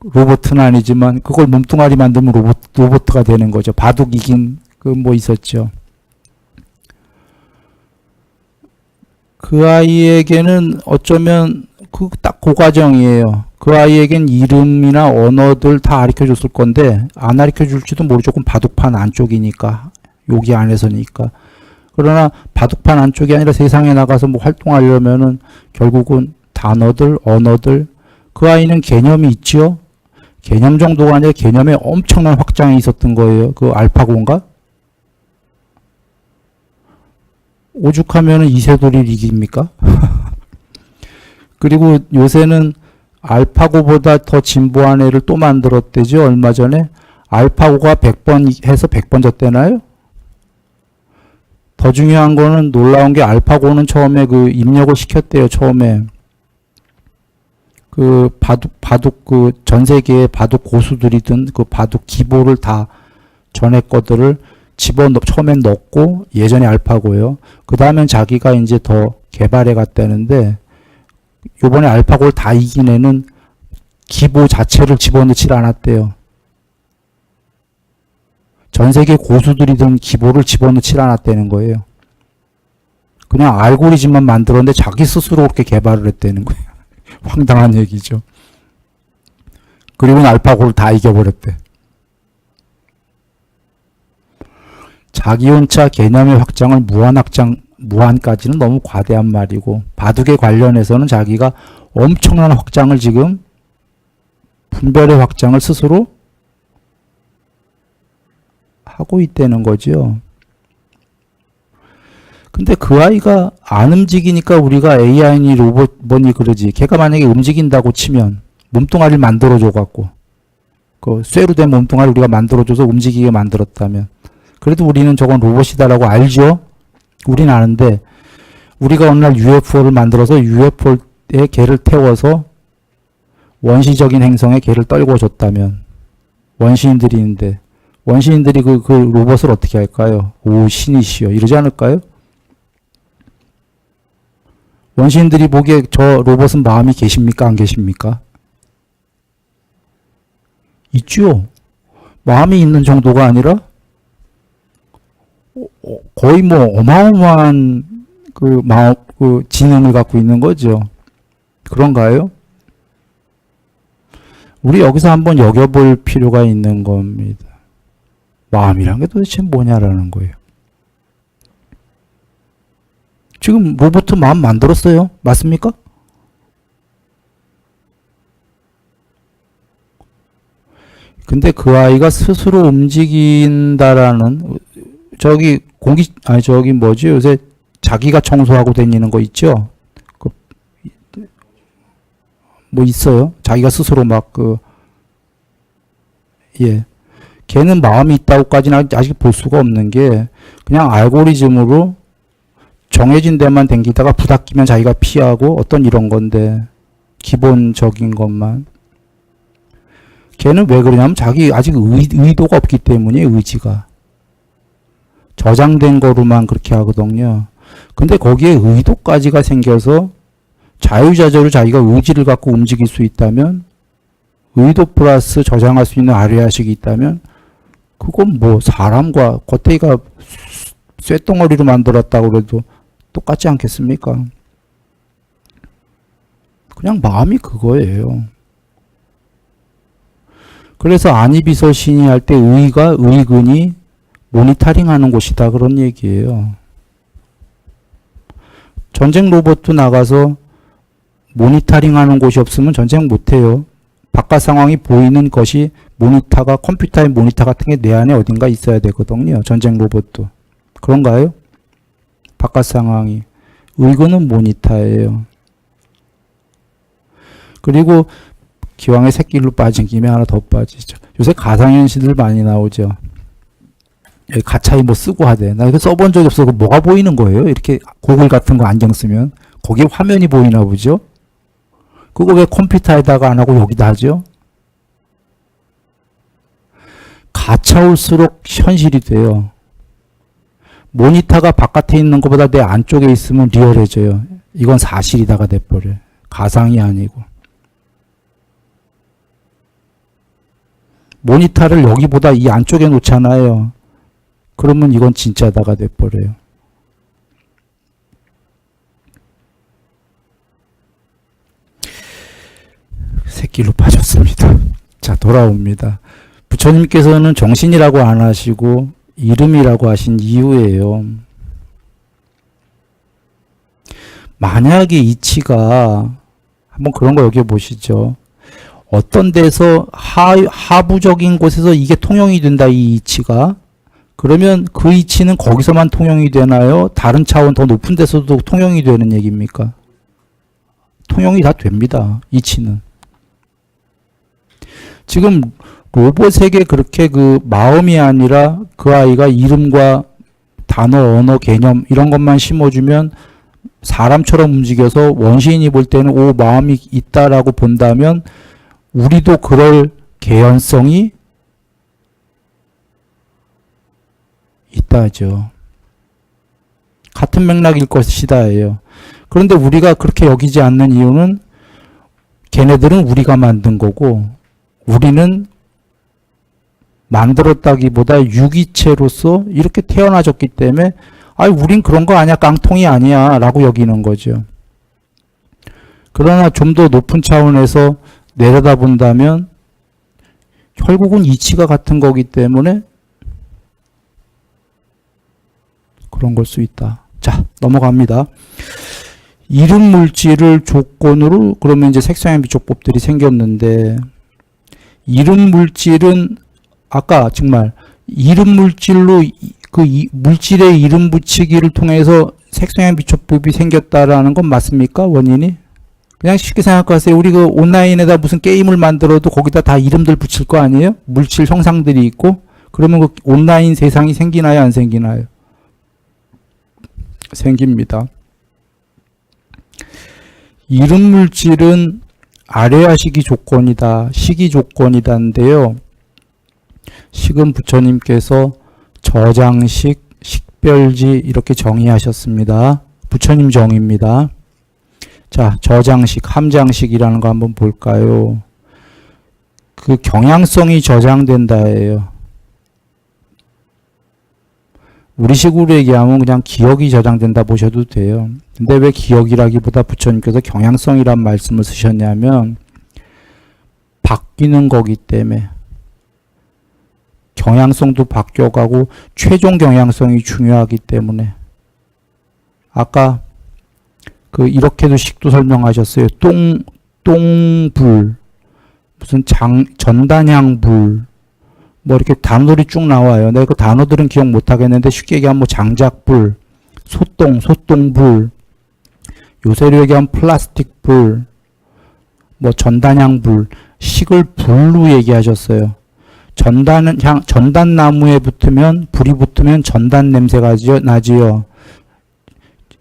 로봇은 아니지만 그걸 몸뚱아리 만들면 로봇가 되는 거죠. 바둑 이긴 있었죠. 그 아이에게는 어쩌면 딱 그 과정이에요. 그 아이에겐 이름이나 언어들 다 가르쳐 줬을 건데 안 가르쳐 줄지도 모르죠. 조금 바둑판 안쪽이니까. 여기 안에서니까. 그러나 바둑판 안쪽이 아니라 세상에 나가서 뭐 활동하려면은 결국은 단어들, 언어들, 그 아이는 개념이 있지요? 개념 정도가 아니라 개념에 엄청난 확장이 있었던 거예요. 그 알파고인가? 오죽하면은 이세돌이를 이깁니까? 그리고 요새는 알파고보다 더 진보한 애를 또 만들었대죠. 얼마 전에. 알파고가 100번 해서 100번 졌대나요? 더 중요한 거는 놀라운 게 알파고는 처음에 그 입력을 시켰대요. 처음에. 그 바둑 전 세계의 바둑 고수들이든 그 바둑 기보를 다 전에 거들을 처음엔 넣고 예전에 알파고요. 그 다음엔 자기가 이제 더 개발해 갔다는데 요번에 알파고를 다 이긴 애는 기보 자체를 집어넣질 않았대요. 전 세계 고수들이든 기보를 집어넣질 않았다는 거예요. 그냥 알고리즘만 만들었는데 자기 스스로 그렇게 개발을 했다는 거예요. 황당한 얘기죠. 그리고는 알파고를 다 이겨버렸대. 자기 혼자 개념의 확장을 무한까지는 너무 과대한 말이고 바둑에 관련해서는 자기가 엄청난 확장을 지금 분별의 확장을 스스로 하고 있다는 거죠. 근데 그 아이가 안 움직이니까 우리가 AI니 로봇이 그러지. 걔가 만약에 움직인다고 치면 몸뚱아리를 만들어줘 갖고 그 쇠로 된 몸뚱아리 우리가 만들어줘서 움직이게 만들었다면 그래도 우리는 저건 로봇이다라고 알죠? 우린 아는데 우리가 어느 날 UFO를 만들어서 UFO에 걔를 태워서 원시적인 행성에 걔를 떨궈 줬다면 원시인들이 있는데 원시인들이 그 로봇을 어떻게 할까요? 오, 신이시여. 이러지 않을까요? 원시인들이 보기에 저 로봇은 마음이 계십니까? 안 계십니까? 있죠. 마음이 있는 정도가 아니라 거의 뭐 어마어마한 그 마음, 그 지능을 갖고 있는 거죠. 그런가요? 우리 여기서 한번 여겨볼 필요가 있는 겁니다. 마음이란 게 도대체 뭐냐라는 거예요. 지금 로봇 마음 만들었어요. 맞습니까? 근데 그 아이가 스스로 움직인다라는 저기 뭐지? 요새 자기가 청소하고 다니는 거 있죠? 뭐 있어요? 자기가 스스로 예. 걔는 마음이 있다고까지는 아직 볼 수가 없는 게 그냥 알고리즘으로 정해진 데만 댕기다가 부닥기면 자기가 피하고 어떤 이런 건데 기본적인 것만. 걔는 왜 그러냐면 자기 아직 의도가 없기 때문에 의지가. 저장된 거로만 그렇게 하거든요. 근데 거기에 의도까지가 생겨서 자유자재로 자기가 의지를 갖고 움직일 수 있다면 의도 플러스 저장할 수 있는 아래아식이 있다면 그건 뭐 사람과 겉에가 쇳덩어리로 만들었다고 그래도 똑같지 않겠습니까? 그냥 마음이 그거예요. 그래서 안이비서신이 할 때 의가 의근이 모니터링하는 곳이다 그런 얘기예요. 전쟁 로봇도 나가서 모니터링하는 곳이 없으면 전쟁 못해요. 바깥 상황이 보이는 것이 모니터가 컴퓨터의 모니터 같은 게 내 안에 어딘가 있어야 되거든요. 전쟁 로봇도. 그런가요? 바깥 상황이. 의근은 모니터예요. 그리고 기왕에 새끼로 빠진 김에 하나 더 빠지죠. 요새 가상현실들 많이 나오죠. 여기 가차이 뭐 쓰고 하대. 나 이거 써본 적이 없어. 뭐가 보이는 거예요? 이렇게 고글 같은 거 안경 쓰면. 거기에 화면이 보이나 보죠? 그거 왜 컴퓨터에다가 안 하고 여기다 하죠? 가차올수록 현실이 돼요. 모니터가 바깥에 있는 것보다 내 안쪽에 있으면 리얼해져요. 이건 사실이다가 돼버려요. 가상이 아니고. 모니터를 여기보다 이 안쪽에 놓잖아요. 그러면 이건 진짜다가 돼버려요. 새끼로 빠졌습니다. 자, 돌아옵니다. 부처님께서는 정신이라고 안 하시고 이름이라고 하신 이유예요. 만약에 이치가 한번 그런 거 여겨보시죠. 어떤 데서 하부적인 곳에서 이게 통용이 된다, 이 이치가. 그러면 그 이치는 거기서만 통용이 되나요? 다른 차원 더 높은 데서도 통용이 되는 얘기입니까? 통용이 다 됩니다. 이치는. 지금 로봇에게 그렇게 그 마음이 아니라 그 아이가 이름과 단어, 언어, 개념 이런 것만 심어주면 사람처럼 움직여서 원시인이 볼 때는 오, 마음이 있다라고 본다면 우리도 그럴 개연성이 있다죠. 같은 맥락일 것이다예요. 그런데 우리가 그렇게 여기지 않는 이유는 걔네들은 우리가 만든 거고 우리는 만들었다기보다 유기체로서 이렇게 태어나졌기 때문에 우린 그런 거 아니야, 깡통이 아니야 라고 여기는 거죠. 그러나 좀 더 높은 차원에서 내려다본다면 결국은 이치가 같은 거기 때문에 그런 걸 수 있다. 자, 넘어갑니다. 이름 물질을 조건으로 그러면 이제 색상의 비촉법들이 생겼는데 이름 물질은 아까 정말 이름 물질로 그 물질의 이름 붙이기를 통해서 색상의 비촉법이 생겼다라는 건 맞습니까? 원인이? 그냥 쉽게 생각하세요. 우리 그 온라인에다 무슨 게임을 만들어도 거기다 다 이름들 붙일 거 아니에요? 물질 형상들이 있고 그러면 그 온라인 세상이 생기나요? 안 생기나요? 생깁니다. 이름 물질은 아래아 시기 조건이다, 시기 조건이다인데요. 식은 부처님께서 저장식, 식별지 이렇게 정의하셨습니다. 부처님 정의입니다. 자, 저장식, 함장식이라는 거 한번 볼까요? 그 경향성이 저장된다예요. 우리식으로 얘기하면 그냥 기억이 저장된다 보셔도 돼요. 근데 왜 기억이라기보다 부처님께서 경향성이란 말씀을 쓰셨냐면 바뀌는 거기 때문에 경향성도 바뀌어가고 최종 경향성이 중요하기 때문에 아까 그 이렇게도 식도 설명하셨어요. 똥불 무슨 전단향불 뭐 이렇게 단어들이 쭉 나와요. 내가 그 단어들은 기억 못 하겠는데 쉽게 얘기하면 뭐 장작불, 소똥불, 요새로 얘기하면 플라스틱불, 뭐 전단향불, 식을 불로 얘기하셨어요. 전단나무에 불이 붙으면 전단 냄새가 나지요.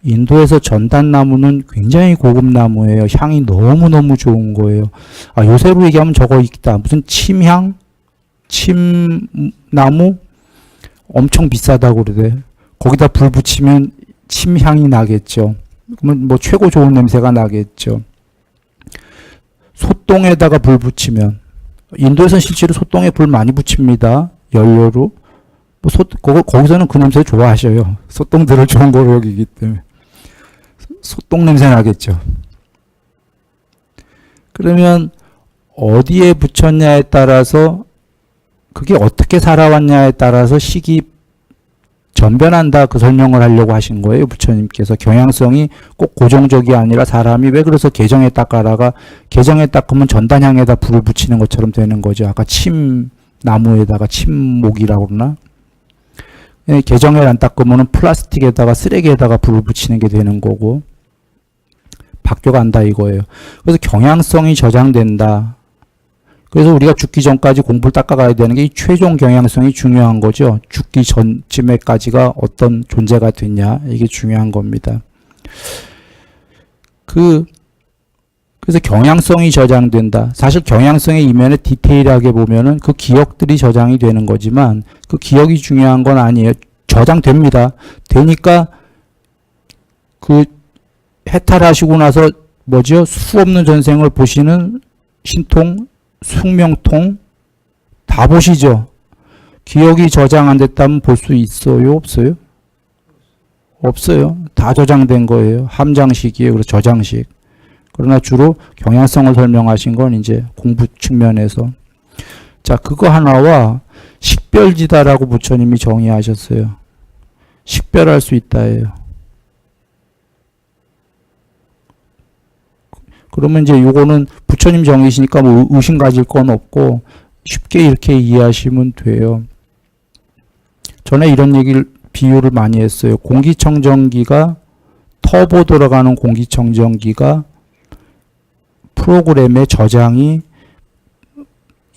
인도에서 전단나무는 굉장히 고급 나무예요. 향이 너무너무 좋은 거예요. 아, 요새로 얘기하면 저거 있다. 무슨 침나무? 엄청 비싸다고 그러대. 거기다 불 붙이면 침향이 나겠죠. 그러면 뭐 최고 좋은 냄새가 나겠죠. 소똥에다가 불 붙이면 인도에서는 실제로 소똥에 불 많이 붙입니다. 연료로. 거기서는 그 냄새 좋아하셔요. 소똥들을 좋은 거로 여기기 때문에. 소똥 냄새 나겠죠. 그러면 어디에 붙였냐에 따라서 그게 어떻게 살아왔냐에 따라서 식이 전변한다 그 설명을 하려고 하신 거예요. 부처님께서 경향성이 꼭 고정적이 아니라 사람이 왜 그래서 개정에 닦아라가 개정에 닦으면 전단향에다 불을 붙이는 것처럼 되는 거죠. 아까 나무에다가 침목이라고 그러나 개정에 안 닦으면 플라스틱에다가 쓰레기에다가 불을 붙이는 게 되는 거고 바뀌어간다 이거예요. 그래서 경향성이 저장된다. 그래서 우리가 죽기 전까지 공부를 닦아가야 되는 게 이 최종 경향성이 중요한 거죠. 죽기 전쯤에까지가 어떤 존재가 됐냐 이게 중요한 겁니다. 그래서 경향성이 저장된다. 사실 경향성의 이면에 디테일하게 보면은 그 기억들이 저장이 되는 거지만 그 기억이 중요한 건 아니에요. 저장됩니다. 되니까 그 해탈하시고 나서 뭐죠? 수 없는 전생을 보시는 신통, 숙명통 다 보시죠. 기억이 저장 안 됐다면 볼 수 있어요? 없어요? 없어요. 다 저장된 거예요. 함장식이에요. 그래서 저장식. 그러나 주로 경향성을 설명하신 건 이제 공부 측면에서. 자, 그거 하나와 식별지다라고 부처님이 정의하셨어요. 식별할 수 있다예요. 그러면 이제 요거는 부처님 정의시니까 뭐 의심 가질 건 없고 쉽게 이렇게 이해하시면 돼요. 전에 이런 비유를 많이 했어요. 공기청정기가 터보 돌아가는 공기청정기가 프로그램의 저장이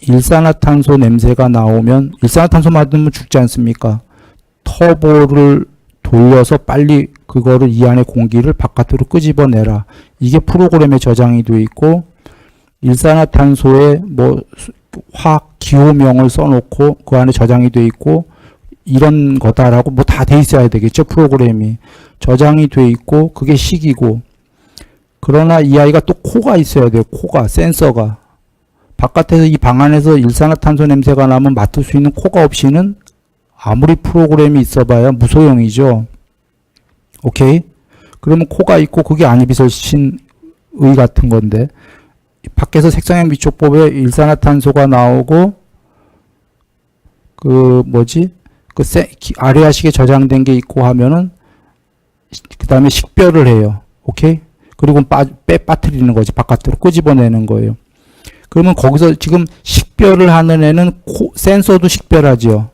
일산화탄소 냄새가 나오면 일산화탄소 맞으면 죽지 않습니까? 터보를 돌려서 빨리 그거를 이 안에 공기를 바깥으로 끄집어내라. 이게 프로그램에 저장이 되어 있고 일산화탄소에 뭐 화학 기호명을 써놓고 그 안에 저장이 되어 있고 이런 거다라고 뭐 다 돼 있어야 되겠죠. 프로그램이 저장이 되어 있고 그게 식이고 그러나 이 아이가 또 코가 있어야 돼요. 코가 센서가 바깥에서 이 방 안에서 일산화탄소 냄새가 나면 맡을 수 있는 코가 없이는 아무리 프로그램이 있어봐야 무소용이죠. 오케이? 그러면 코가 있고 그게 안이비설신의 같은 건데 밖에서 색상형 미촉법에 일산화탄소가 나오고 아래아식에 저장된 게 있고 하면은 그 다음에 식별을 해요. 오케이? 그리고 빠뜨리는 거지. 바깥으로 끄집어내는 거예요. 그러면 거기서 지금 식별을 하는 애는 센서도 식별하지요.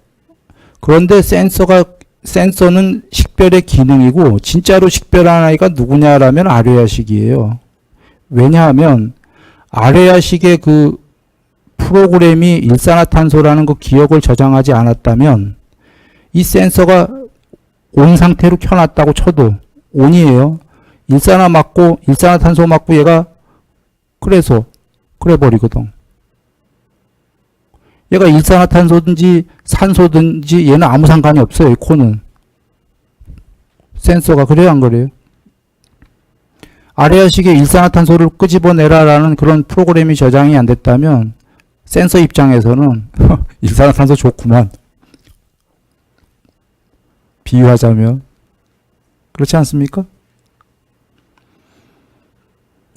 그런데 센서는 식별의 기능이고 진짜로 식별하는 아이가 누구냐라면 아뢰야식이에요. 왜냐하면 아뢰야식의 그 프로그램이 일산화탄소라는 그 기억을 저장하지 않았다면 이 센서가 온 상태로 켜놨다고 쳐도 온이에요. 일산화탄소 맞고 얘가 그래 버리거든. 얘가 일산화탄소든지 산소든지 얘는 아무 상관이 없어요. 이 코는. 센서가 그래요, 안 그래요? 아래아식에 일산화탄소를 끄집어내라라는 그런 프로그램이 저장이 안 됐다면 센서 입장에서는 일산화탄소 좋구만. 비유하자면. 그렇지 않습니까?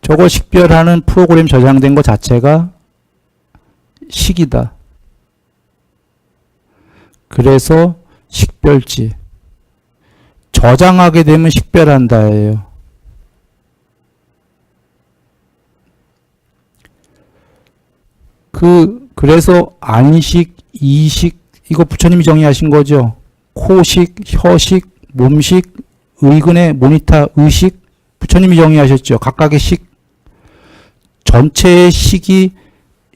저거 식별하는 프로그램 저장된 것 자체가 식이다. 그래서 식별지. 저장하게 되면 식별한다예요. 그래서 안식, 이식, 이거 부처님이 정의하신 거죠. 코식, 혀식, 몸식, 의근의 모니타, 의식, 부처님이 정의하셨죠. 각각의 식. 전체의 식이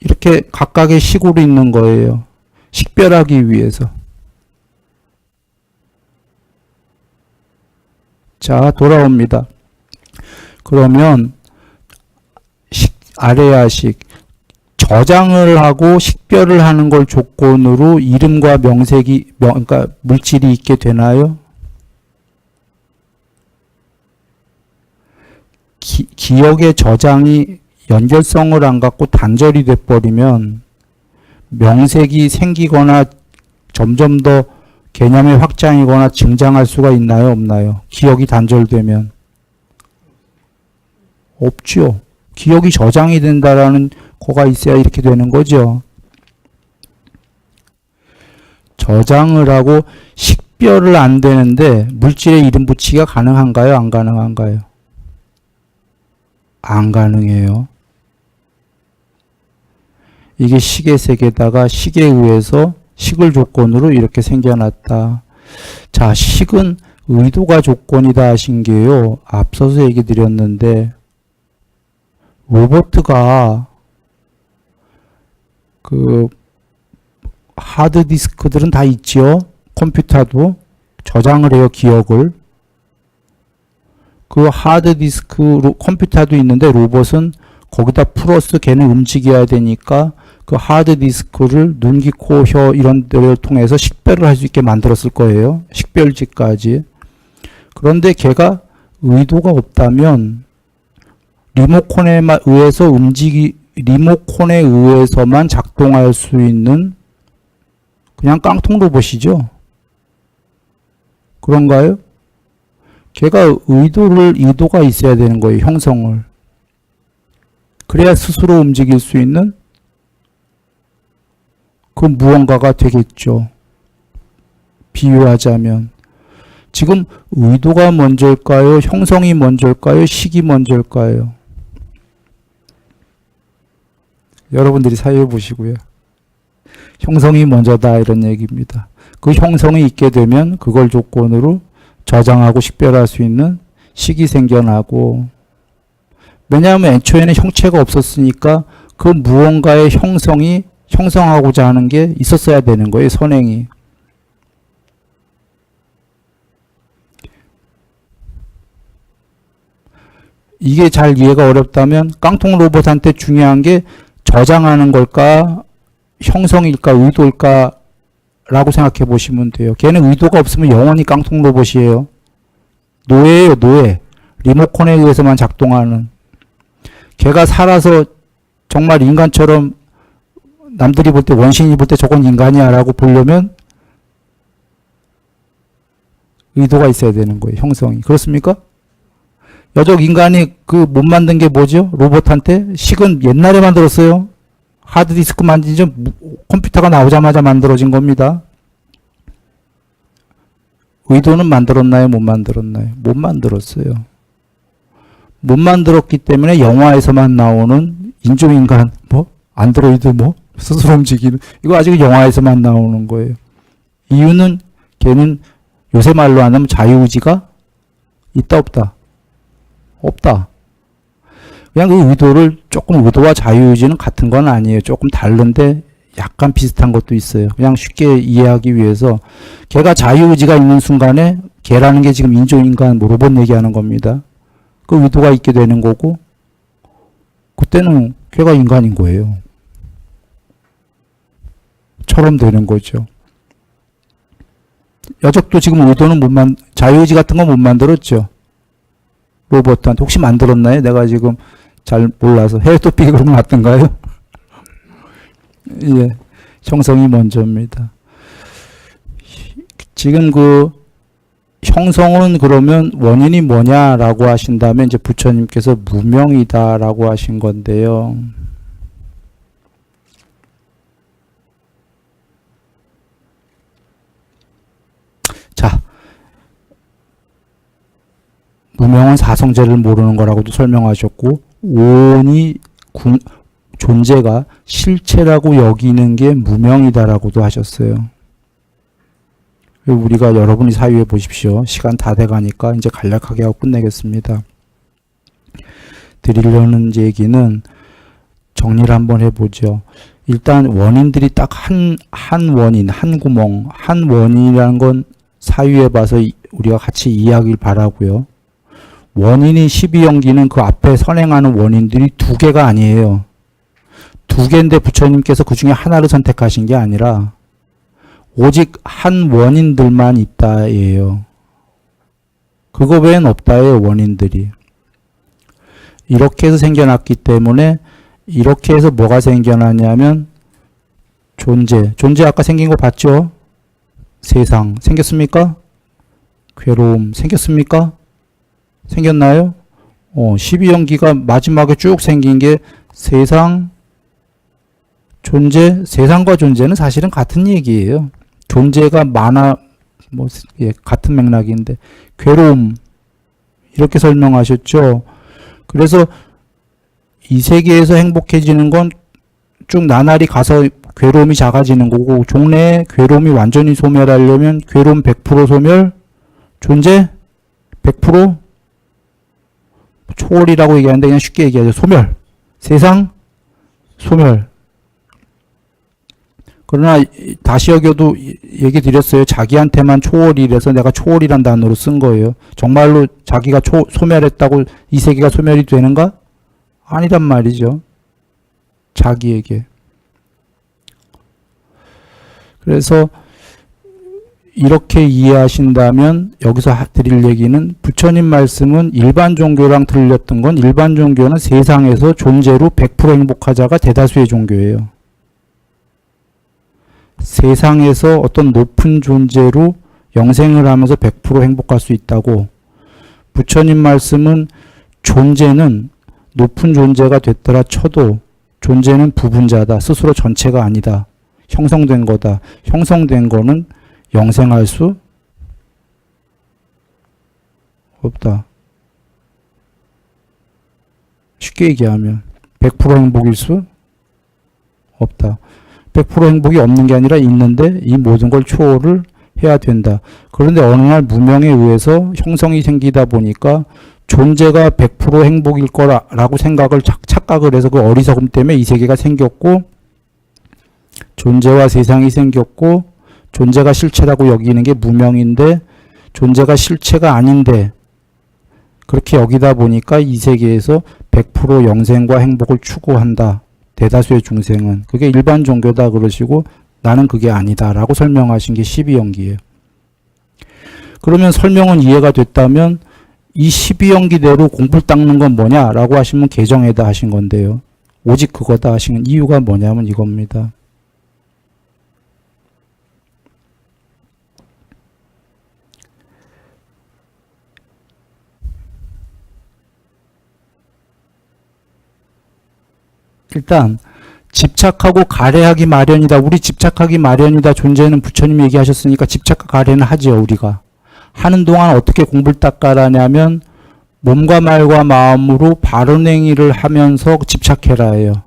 이렇게 각각의 식으로 있는 거예요. 식별하기 위해서. 자, 돌아옵니다. 그러면 아래아식. 저장을 하고 식별을 하는 걸 조건으로 이름과 명색이, 그러니까 물질이 있게 되나요? 기억의 저장이 연결성을 안 갖고 단절이 돼버리면 명색이 생기거나 점점 더 개념의 확장이거나 증장할 수가 있나요? 없나요? 기억이 단절되면. 없죠. 기억이 저장이 된다라는 거가 있어야 이렇게 되는 거죠. 저장을 하고 식별을 안 되는데 물질에 이름 붙이기가 가능한가요? 안 가능한가요? 안 가능해요. 이게 식의 세계다가 식에 의해서 식을 조건으로 이렇게 생겨났다. 자, 식은 의도가 조건이다 하신 게요. 앞서서 얘기 드렸는데 로버트가 하드디스크들은 다 있죠. 컴퓨터도 저장을 해요. 기억을. 그 하드디스크 컴퓨터도 있는데 로봇은 거기다 플러스 걔는 움직여야 되니까 그 하드디스크를 눈, 귀, 코, 혀 이런 데를 통해서 식별을 할 수 있게 만들었을 거예요. 식별지까지. 그런데 걔가 의도가 없다면 리모컨에 의해서 리모컨에 의해서만 작동할 수 있는 그냥 깡통 로봇이죠. 그런가요? 걔가 의도가 있어야 되는 거예요. 형성을. 그래야 스스로 움직일 수 있는 그 무언가가 되겠죠. 비유하자면. 지금 의도가 먼저일까요? 형성이 먼저일까요? 식이 먼저일까요? 여러분들이 사유해 보시고요. 형성이 먼저다 이런 얘기입니다. 그 형성이 있게 되면 그걸 조건으로 저장하고 식별할 수 있는 식이 생겨나고, 왜냐하면 애초에는 형체가 없었으니까 그 무언가의 형성하고자 하는 게 있었어야 되는 거예요. 선행이. 이게 잘 이해가 어렵다면 깡통 로봇한테 중요한 게 저장하는 걸까 형성일까 의도일까 라고 생각해 보시면 돼요. 걔는 의도가 없으면 영원히 깡통 로봇이에요. 노예예요. 노예. 리모컨에 의해서만 작동하는. 걔가 살아서 정말 인간처럼 남들이 볼 때 원신이 볼 때 저건 인간이야 라고 보려면 의도가 있어야 되는 거예요. 형성이. 그렇습니까? 여적 인간이 못 만든 게 뭐죠? 로봇한테? 식은 옛날에 만들었어요. 하드디스크 만진 지 컴퓨터가 나오자마자 만들어진 겁니다. 의도는 만들었나요? 못 만들었나요? 못 만들었어요. 못 만들었기 때문에 영화에서만 나오는 인조인간, 안드로이드 스스로 움직이는, 이거 아직 영화에서만 나오는 거예요. 이유는 걔는 요새 말로 하면 자유의지가 있다 없다? 없다. 그냥 그 의도를 조금 의도와 자유의지는 같은 건 아니에요. 조금 다른데 약간 비슷한 것도 있어요. 그냥 쉽게 이해하기 위해서 걔가 자유의지가 있는 순간에 걔라는 게 지금 인조인간 로봇 얘기하는 겁니다. 그 의도가 있게 되는 거고 그때는 걔가 인간인 거예요. 처럼 되는 거죠. 여적도 지금 의도는 자유의지 같은 거 못 만들었죠. 로버트한테 혹시 만들었나요? 내가 지금 잘 몰라서. 해외 토픽이 그런 거 같던가요? 예, 형성이 먼저입니다. 지금 그 형성은 그러면 원인이 뭐냐라고 하신다면 이제 부처님께서 무명이다라고 하신 건데요. 자, 무명은 사성제를 모르는 거라고도 설명하셨고, 오온이 존재가 실체라고 여기는 게 무명이다라고도 하셨어요. 우리가 여러분이 사유해 보십시오. 시간 다 돼가니까 이제 간략하게 하고 끝내겠습니다. 드리려는 얘기는 정리를 한번 해보죠. 일단 원인들이 딱 한 원인, 한 구멍, 한 원인이라는 건 사유해 봐서 우리가 같이 이해하길 바라고요. 원인이 12연기는 그 앞에 선행하는 원인들이 두 개가 아니에요. 두 개인데 부처님께서 그 중에 하나를 선택하신 게 아니라 오직 한 원인들만 있다예요. 그거 외엔 없다예요, 원인들이. 이렇게 해서 생겨났기 때문에 이렇게 해서 뭐가 생겨났냐면 존재 아까 생긴 거 봤죠? 세상 생겼습니까? 괴로움 생겼습니까? 생겼나요? 12연기가 마지막에 쭉 생긴 게 세상, 존재, 세상과 존재는 사실은 같은 얘기예요. 존재가 같은 맥락인데, 괴로움, 이렇게 설명하셨죠. 그래서 이 세계에서 행복해지는 건 쭉 나날이 가서 괴로움이 작아지는 거고, 종래에 괴로움이 완전히 소멸하려면 괴로움 100% 소멸, 존재 100% 초월이라고 얘기하는데 그냥 쉽게 얘기하죠. 소멸. 세상 소멸. 그러나 다시 여겨도 얘기 드렸어요. 자기한테만 초월이라서 내가 초월이란 단어로 쓴 거예요. 정말로 자기가 소멸했다고 이 세계가 소멸이 되는가? 아니란 말이죠. 자기에게. 그래서 이렇게 이해하신다면 여기서 드릴 얘기는 부처님 말씀은 일반 종교랑 틀렸던 건 일반 종교는 세상에서 존재로 100% 행복하자가 대다수의 종교예요. 세상에서 어떤 높은 존재로 영생을 하면서 100% 행복할 수 있다고, 부처님 말씀은 존재는 높은 존재가 됐더라 쳐도 존재는 부분자다. 스스로 전체가 아니다. 형성된 거다. 형성된 거는 영생할 수 없다. 쉽게 얘기하면 100% 행복일 수 없다. 100% 행복이 없는 게 아니라 있는데 이 모든 걸 초월을 해야 된다. 그런데 어느 날 무명에 의해서 형성이 생기다 보니까 존재가 100% 행복일 거라고 착각을 해서 그 어리석음 때문에 이 세계가 생겼고, 존재와 세상이 생겼고, 존재가 실체라고 여기는 게 무명인데 존재가 실체가 아닌데 그렇게 여기다 보니까 이 세계에서 100% 영생과 행복을 추구한다. 대다수의 중생은. 그게 일반 종교다 그러시고 나는 그게 아니다 라고 설명하신 게 12연기예요. 그러면 설명은 이해가 됐다면 이 12연기대로 공불 닦는 건 뭐냐 라고 하시면 개정에다 하신 건데요. 오직 그거다 하신 이유가 뭐냐면 이겁니다. 일단 집착하고 가래하기 마련이다. 우리 집착하기 마련이다. 존재는 부처님 얘기하셨으니까 집착과 가래는 하죠. 우리가. 하는 동안 어떻게 공부를 닦아라냐면 몸과 말과 마음으로 바른 행위를 하면서 집착해라 해요.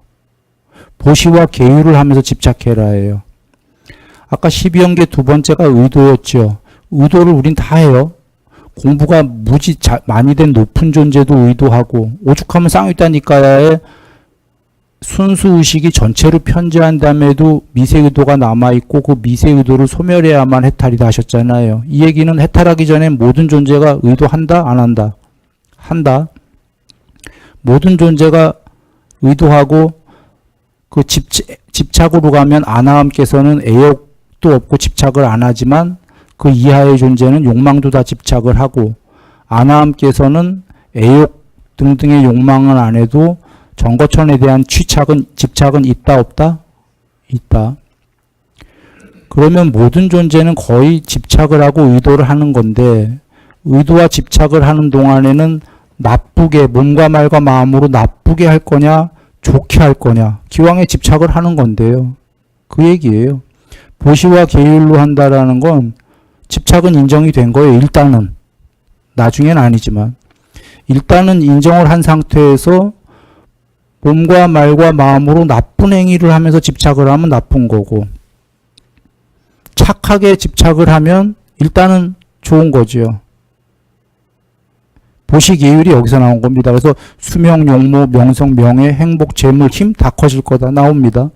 보시와 계율을 하면서 집착해라 해요. 아까 12연계 두 번째가 의도였죠. 의도를 우린 다 해요. 공부가 많이 된 높은 존재도 의도하고, 오죽하면 쌍윗다니까야에 순수의식이 전체로 편재한 다음에도 미세의도가 남아있고 그 미세의도를 소멸해야만 해탈이다 하셨잖아요. 이 얘기는 해탈하기 전에 모든 존재가 의도한다? 안 한다? 한다. 모든 존재가 의도하고 그 집착으로 가면 아나함께서는 애욕도 없고 집착을 안 하지만 그 이하의 존재는 욕망도 다 집착을 하고, 아나함께서는 애욕 등등의 욕망은 안 해도 정거천에 대한 집착은 있다 없다? 있다. 그러면 모든 존재는 거의 집착을 하고 의도를 하는 건데, 의도와 집착을 하는 동안에는 나쁘게, 몸과 말과 마음으로 나쁘게 할 거냐, 좋게 할 거냐, 기왕에 집착을 하는 건데요. 그 얘기예요. 보시와 계율로 한다라는 건 집착은 인정이 된 거예요. 일단은. 나중엔 아니지만. 일단은 인정을 한 상태에서 몸과 말과 마음으로 나쁜 행위를 하면서 집착을 하면 나쁜 거고, 착하게 집착을 하면 일단은 좋은 거죠. 보시 계율이 여기서 나온 겁니다. 그래서 수명, 용모, 명성, 명예, 행복, 재물, 힘 다 커질 거다 나옵니다.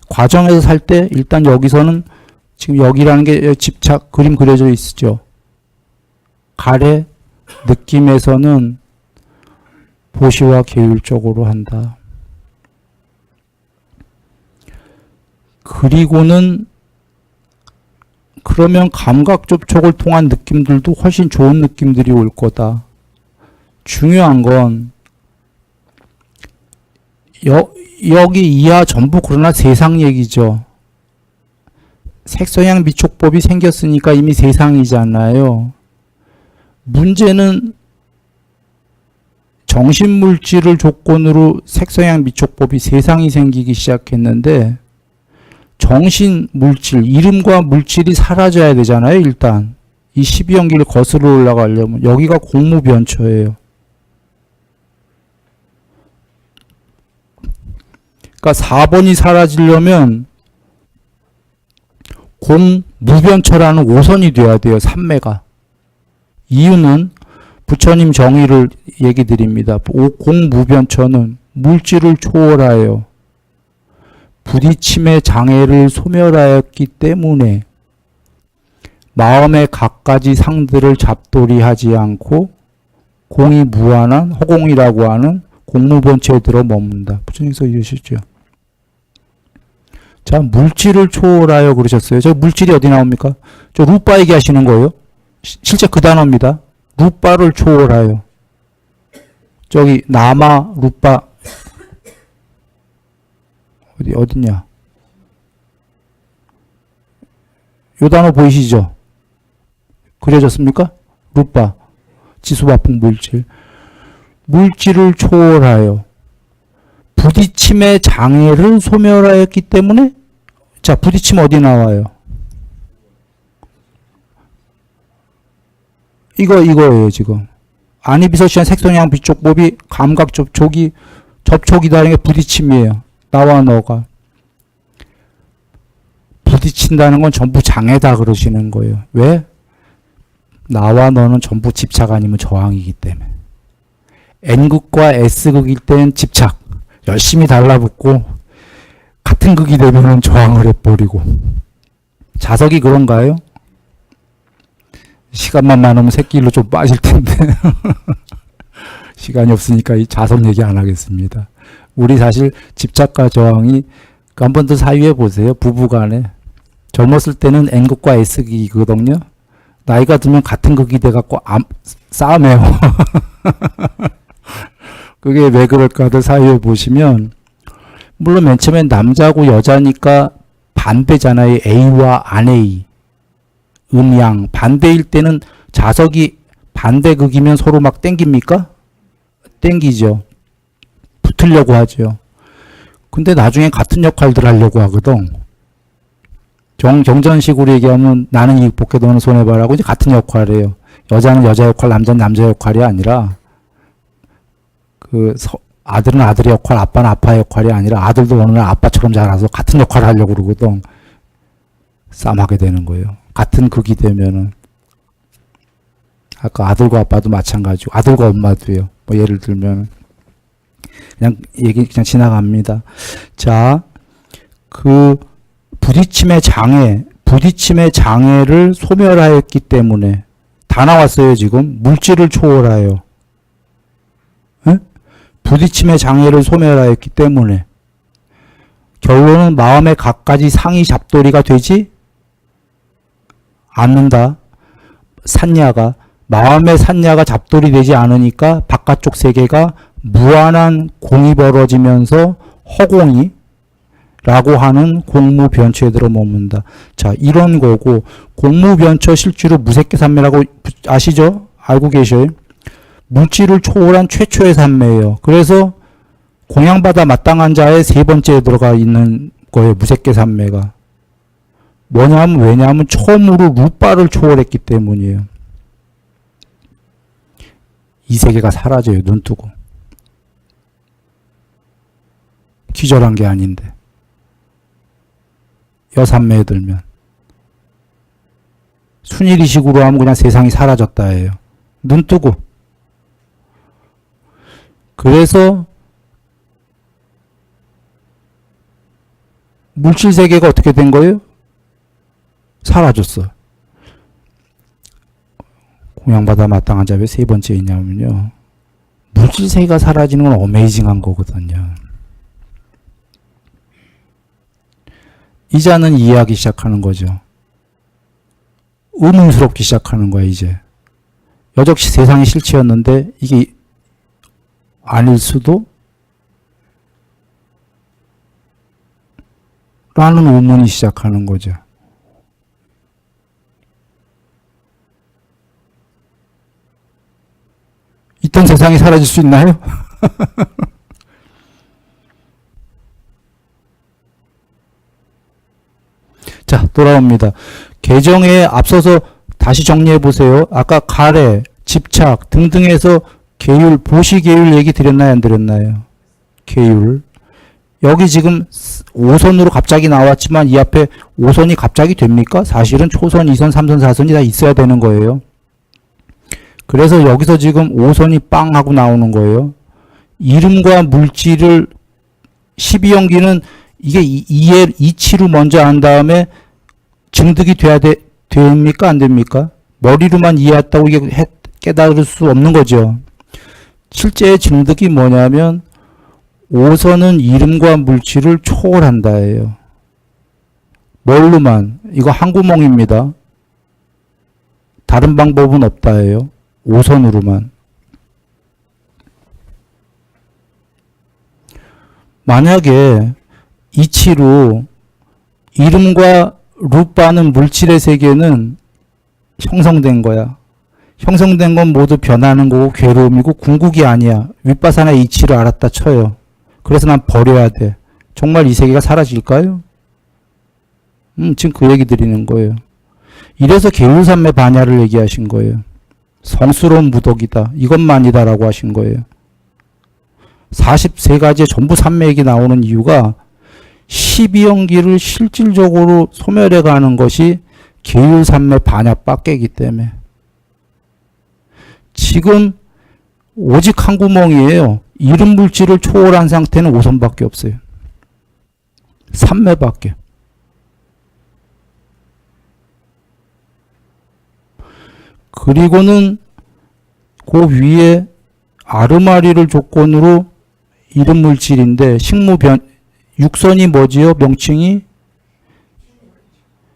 과정에서 살 때 일단 여기서는 지금 여기라는 게 집착 그림 그려져 있죠. 가래 느낌에서는 보시와 계율적으로 한다. 그리고는 그러면 감각 접촉을 통한 느낌들도 훨씬 좋은 느낌들이 올 거다. 중요한 건 여기 이하 전부 그러나 세상 얘기죠. 색성향 미촉법이 생겼으니까 이미 세상이잖아요. 문제는 정신물질을 조건으로 색성향 미촉법이 세상이 생기기 시작했는데, 정신물질, 이름과 물질이 사라져야 되잖아요. 일단 이 12연기를 거슬러 올라가려면 여기가 공무변처예요. 그러니까 4번이 사라지려면 공무변처라는 5선이 돼야 돼요. 3매가. 이유는 부처님 정의를 얘기 드립니다. 공무변처는 물질을 초월하여 부딪힘의 장애를 소멸하였기 때문에 마음의 갖가지 상들을 잡돌이하지 않고 공이 무한한 허공이라고 하는 공무변처에 들어 머문다. 부처님께서 이러셨죠. 자, 물질을 초월하여 그러셨어요. 저 물질이 어디 나옵니까? 저 루빠 얘기하시는 거예요. 실제 그 단어입니다. 루빠를 초월하여. 저기 나마 루빠 어디냐? 요 단어 보이시죠? 그려졌습니까? 루빠, 지수바풍 물질. 물질을 초월하여 부딪힘의 장애를 소멸하였기 때문에, 자, 부딪힘 어디 나와요? 이거예요, 지금. 아니비서시한 색성향 비촉법이 감각 접촉이다는 게 부딪힘이에요. 나와 너가. 부딪힌다는 건 전부 장애다 그러시는 거예요. 왜? 나와 너는 전부 집착 아니면 저항이기 때문에. N극과 S극일 때는 집착. 열심히 달라붙고, 같은 극이 되면은 저항을 해버리고. 자석이 그런가요? 시간만 많으면 새끼로 좀 빠질 텐데. 시간이 없으니까 이 자석 얘기 안 하겠습니다. 우리 사실 집착과 저항이 한 번 더 사유해 보세요. 부부간에. 젊었을 때는 N극과 S극이거든요. 나이가 들면 같은 극이 돼갖고 싸움해요. 그게 왜 그럴까를 사유해 보시면, 물론 맨 처음엔 남자고 여자니까 반대잖아요. A와 안 A. 음양. 반대일 때는 자석이 반대극이면 서로 막 땡깁니까? 땡기죠. 붙으려고 하죠. 근데 나중에 같은 역할들 하려고 하거든. 경전식으로 얘기하면 나는 이익 볼게 너는 손해봐라고 이제 같은 역할이에요. 여자는 여자 역할, 남자는 남자 역할이 아니라, 아들은 아들의 역할, 아빠는 아빠의 역할이 아니라 아들도 어느 날 아빠처럼 자라서 같은 역할을 하려고 그러거든. 싸움하게 되는 거예요. 같은 극이 되면은. 아까 아들과 아빠도 마찬가지고, 아들과 엄마도요. 뭐 예를 들면. 그냥 얘기 그냥 지나갑니다. 자, 부딪힘의 장애를 소멸하였기 때문에 다 나왔어요, 지금. 물질을 초월하여. 에? 부딪힘의 장애를 소멸하였기 때문에 결론은 마음의 갖가지 상이 잡돌이가 되지 않는다. 산야가 마음의 산야가 잡돌이 되지 않으니까 바깥쪽 세계가 무한한 공이 벌어지면서 허공이 라고 하는 공무변처에 들어 머문다. 자, 이런 거고 공무변처 실제로 무색계산매라고 아시죠? 알고 계셔요? 물질을 초월한 최초의 산매예요. 그래서 공양받아 마땅한 자의 세 번째에 들어가 있는 거예요. 무색계산매가. 왜냐하면 처음으로 루빠를 초월했기 때문이에요. 이 세계가 사라져요. 눈 뜨고. 기절한 게 아닌데. 여산매에 들면. 순일이식으로 하면 그냥 세상이 사라졌다예요. 눈 뜨고. 그래서 물질 세계가 어떻게 된 거예요? 사라졌어. 공양받아 마땅한 자 왜 세 번째 있냐면요. 물질 세계가 사라지는 건 어메이징한 거거든요. 이자는 이해하기 시작하는 거죠. 의문스럽기 시작하는 거야, 이제. 여적시 세상이 실체였는데 이게 아닐 수도? 라는 의문이 시작하는 거죠. 있던 세상이 사라질 수 있나요? 자, 돌아옵니다. 개정에 앞서서 다시 정리해 보세요. 아까 가래, 집착 등등에서 계율, 보시계율 얘기 드렸나요? 안 드렸나요? 계율. 여기 지금 5선으로 갑자기 나왔지만 이 앞에 5선이 갑자기 됩니까? 사실은 초선, 2선, 3선, 4선이 다 있어야 되는 거예요. 그래서 여기서 지금 5선이 빵 하고 나오는 거예요. 이름과 물질을 12연기는 이게 이치로 먼저 한 다음에 증득이 됩니까? 안 됩니까? 머리로만 이해했다고 이게 깨달을 수 없는 거죠. 실제 증득이 뭐냐면 5선은 이름과 물질을 초월한다예요. 뭘로만? 이거 한구멍입니다. 다른 방법은 없다예요. 5선으로만. 만약에 이치로 이름과 루빠는 물질의 세계는 형성된 거야. 형성된 건 모두 변하는 거고 괴로움이고 궁극이 아니야. 윗바사나 이치를 알았다 쳐요. 그래서 난 버려야 돼. 정말 이 세계가 사라질까요? 지금 그 얘기 드리는 거예요. 이래서 계율산매 반야를 얘기하신 거예요. 성스러운 무덕이다. 이것만이다라고 하신 거예요. 43가지의 전부 산매액이 나오는 이유가 12연기를 실질적으로 소멸해가는 것이 계율산매 반야 빡개기 때문에. 지금 오직 한 구멍이에요. 이름 물질을 초월한 상태는 5선밖에 없어요. 산매밖에. 그리고는 그 위에 아르마리를 조건으로 이름 물질인데 육선이 뭐지요? 명칭이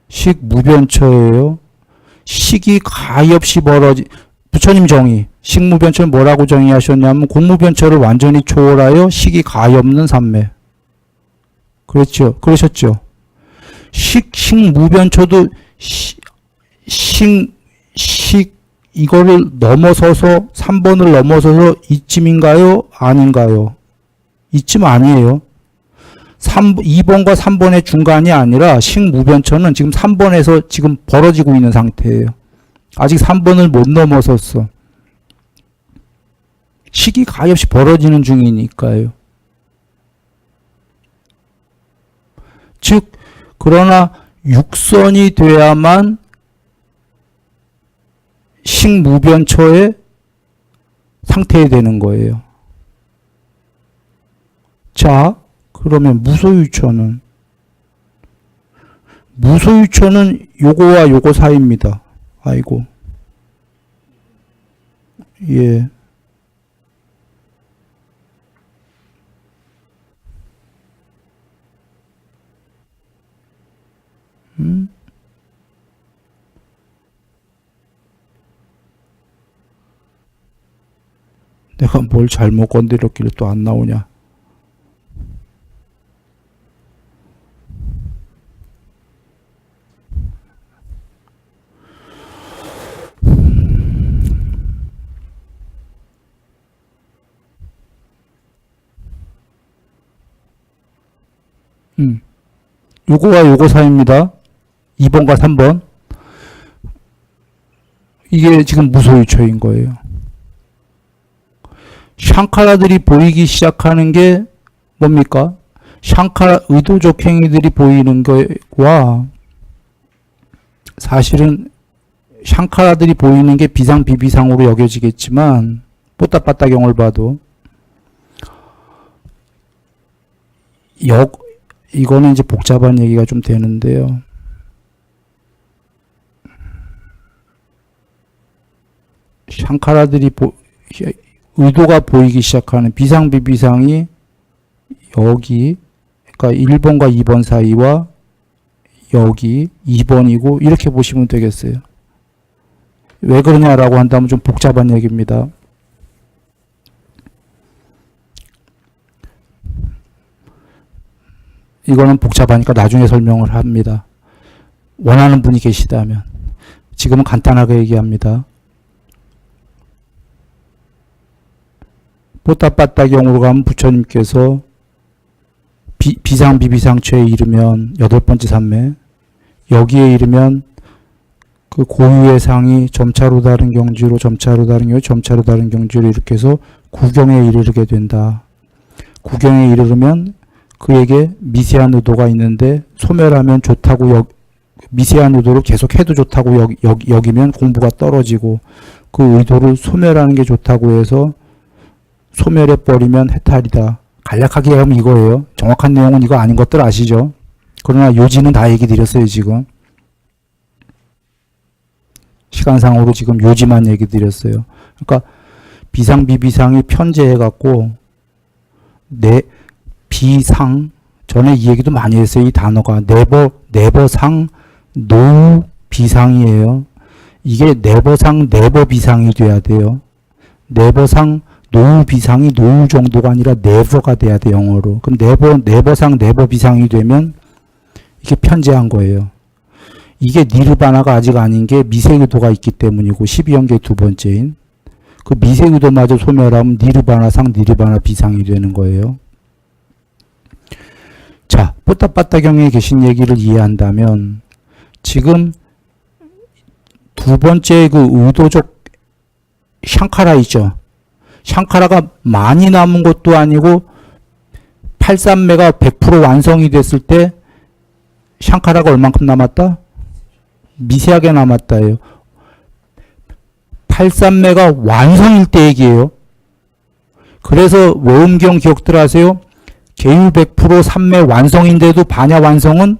식무변처예요. 식이 가히 없이 부처님 정의 식무변처를 뭐라고 정의하셨냐면 공무변처를 완전히 초월하여 식이 가히 없는 산매. 그렇죠? 그러셨죠? 식무변처도 이거를 넘어서서 3번을 넘어서서 이쯤인가요? 아닌가요? 이쯤 아니에요. 2번과 3번의 중간이 아니라 식무변처는 지금 3번에서 지금 벌어지고 있는 상태예요. 아직 3번을 못 넘어섰어. 식이 가히 없이 벌어지는 중이니까요. 즉 그러나 육선이 돼야만 식무변처의 상태에 되는 거예요. 자, 그러면 무소유처는 요거와 요거 사이입니다. 아이고. 예. 내가 뭘 잘못 건드렸길래 또 안 나오냐. 요거와 요거 사이입니다. 2번과 3번. 이게 지금 무소유초인 거예요. 샹카라들이 보이기 시작하는 게 뭡니까? 샹카라 의도적 행위들이 보이는 거와 사실은 샹카라들이 보이는 게 비상 비비상으로 여겨지겠지만 뽀따빠따경을 봐도 이거는 이제 복잡한 얘기가 좀 되는데요. 샹카라들이 의도가 보이기 시작하는 비상 비비상이 여기, 그러니까 1번과 2번 사이와 여기 2번이고 이렇게 보시면 되겠어요. 왜 그러냐라고 한다면 좀 복잡한 얘기입니다. 이거는 복잡하니까 나중에 설명을 합니다. 원하는 분이 계시다면. 지금은 간단하게 얘기합니다. 뽀따빠따경으로 가면 부처님께서 비상 비비상처에 이르면 8번째 산매, 여기에 이르면 그 고유의 상이 점차로 다른 경지로 점차로 다른 경지 점차로 다른 경지로 이렇게 해서 구경에 이르게 된다. 구경에 이르면 그에게 미세한 의도가 있는데 소멸하면 좋다고 미세한 의도를 계속 해도 좋다고 여기면 공부가 떨어지고 그 의도를 소멸하는 게 좋다고 해서 소멸해버리면 해탈이다. 간략하게 하면 이거예요. 정확한 내용은 이거 아닌 것들 아시죠? 그러나 요지는 다 얘기 드렸어요, 지금. 시간상으로 지금 요지만 얘기 드렸어요. 그러니까 비상비비상이 편제해갖고 비상, 전에 이 얘기도 많이 했어요. 이 단어가 네버상 노우 비상이에요. 이게 네버상 네버 비상이 돼야 돼요. 네버상 노우 비상이 노우 정도가 아니라 네버가 돼야 돼, 영어로. 그럼 네버상 네버 비상이 되면 이게 편제한 거예요. 이게 니르바나가 아직 아닌 게 미세의도가 있기 때문이고 12연계 두 번째인 그 미세의도마저 소멸하면 니르바나상 니르바나 비상이 되는 거예요. 자, 뽀따빠따경에 계신 얘기를 이해한다면 지금 두 번째 그 의도적 샹카라 있죠. 샹카라가 많이 남은 것도 아니고 83매가 100% 완성이 됐을 때 샹카라가 얼만큼 남았다? 미세하게 남았다예요. 83매가 완성일 때 얘기예요. 그래서 외음경 기억들 하세요? 계율 100% 3매 완성인데도 반야 완성은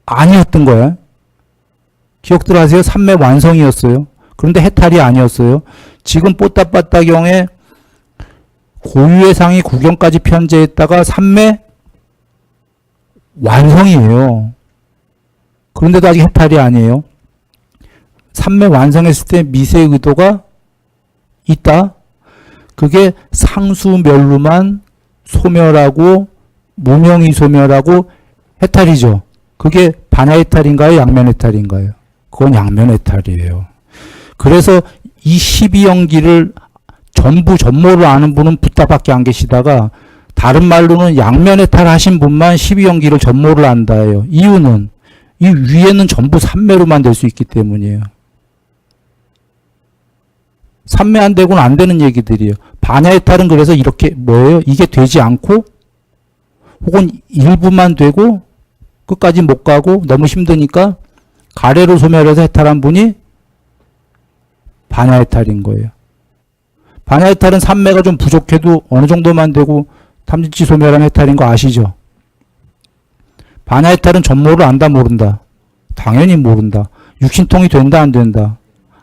아니었던 거야. 기억들 하세요? 3매 완성이었어요. 그런데 해탈이 아니었어요. 지금 뽀따빠따경에 고유의 상이 구경까지 편제했다가 3매 완성이에요. 그런데도 아직 해탈이 아니에요. 3매 완성했을 때 미세의 의도가 있다. 그게 상수멸루만 소멸하고 무명이 소멸하고 해탈이죠. 그게 반야해탈인가요? 양면해탈인가요? 그건 양면해탈이에요. 그래서 이 12연기를 전부 전모를 아는 분은 붓다밖에 안 계시다가 다른 말로는 양면해탈 하신 분만 12연기를 전모를 안다예요. 이유는 이 위에는 전부 3매로만 될 수 있기 때문이에요. 3매 안 되고는 안 되는 얘기들이에요. 반야해탈은 그래서 이렇게 뭐예요? 이게 되지 않고 혹은 일부만 되고 끝까지 못 가고 너무 힘드니까 가래로 소멸해서 해탈한 분이 반야해탈인 거예요. 반야해탈은 3매가 좀 부족해도 어느 정도만 되고 탐진치 소멸한 해탈인 거 아시죠? 반야해탈은 전모를 안다 모른다? 당연히 모른다. 육신통이 된다 안 된다?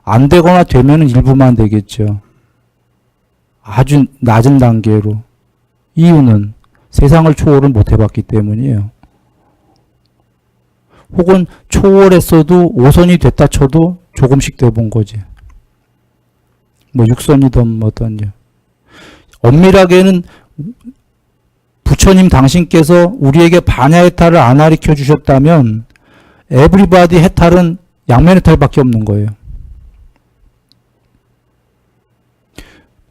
안 되거나 되면은 일부만 되겠죠. 아주 낮은 단계로. 이유는 세상을 초월을 못 해봤기 때문이에요. 혹은 초월했어도 5선이 됐다 쳐도 조금씩 돼본 거지. 뭐 육선이든 뭐든요. 엄밀하게는 부처님 당신께서 우리에게 반야 해탈을 안 가르쳐 주셨다면 에브리바디 해탈은 양면 해탈밖에 없는 거예요.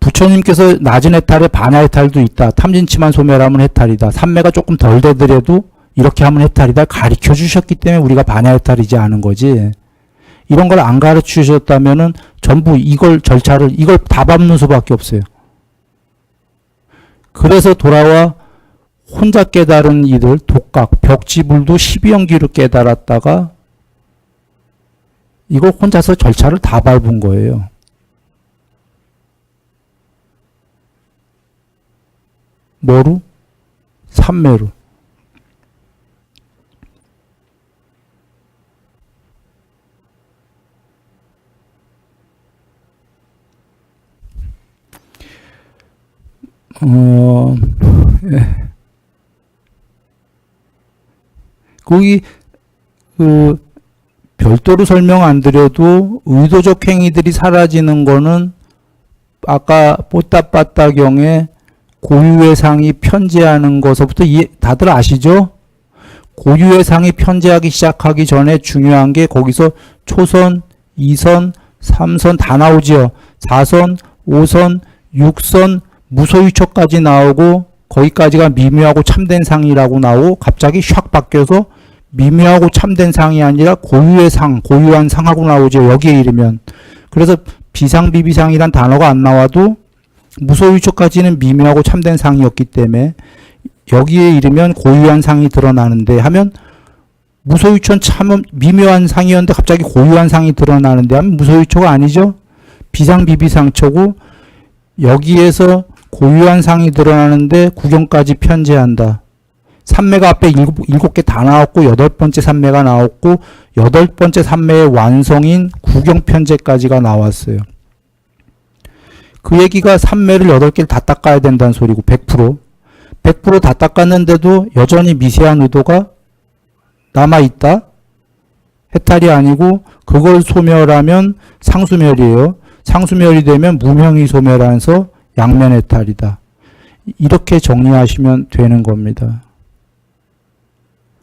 부처님께서 낮은 해탈에 반야 해탈도 있다. 탐진치만 소멸하면 해탈이다. 삼매가 조금 덜 되더라도 이렇게 하면 해탈이다. 가르쳐 주셨기 때문에 우리가 반야 해탈이지 않은 거지. 이런 걸 안 가르쳐 주셨다면은 전부 이걸 절차를 이걸 다 밟는 수밖에 없어요. 그래서 돌아와 혼자 깨달은 이들 독각, 벽지불도 12연기로 깨달았다가 이걸 혼자서 절차를 다 밟은 거예요. 뭐로? 삼매로. 예. 거기 별도로 설명 안 드려도 의도적 행위들이 사라지는 거는 아까 뽀따빠따경에 고유의 상이 편재하는 것부터 다들 아시죠? 고유의 상이 편재하기 시작하기 전에 중요한 게 거기서 초선, 2선, 3선 다 나오지요. 4선, 5선, 6선, 무소유처까지 나오고 거기까지가 미묘하고 참된 상이라고 나오고 갑자기 샥 바뀌어서 미묘하고 참된 상이 아니라 고유의 상, 고유한 상하고 나오죠. 여기에 이르면. 그래서 비상, 비비상이란 단어가 안 나와도 무소유처까지는 미묘하고 참된 상이었기 때문에 여기에 이르면 고유한 상이 드러나는데 하면 무소유처는 참 미묘한 상이었는데 갑자기 고유한 상이 드러나는데 하면 무소유처가 아니죠. 비상, 비비상처고 여기에서 고유한 상이 드러나는데 구경까지 편재한다. 삼매가 앞에 7개 다 나왔고 8번째 삼매가 나왔고 8번째 삼매의 완성인 구경편재까지가 나왔어요. 그 얘기가 삼매를 8개를 다 닦아야 된다는 소리고 100%. 100% 다 닦았는데도 여전히 미세한 의도가 남아있다. 해탈이 아니고 그걸 소멸하면 상수멸이에요. 상수멸이 되면 무명이 소멸하면서 양면 해탈이다. 이렇게 정리하시면 되는 겁니다.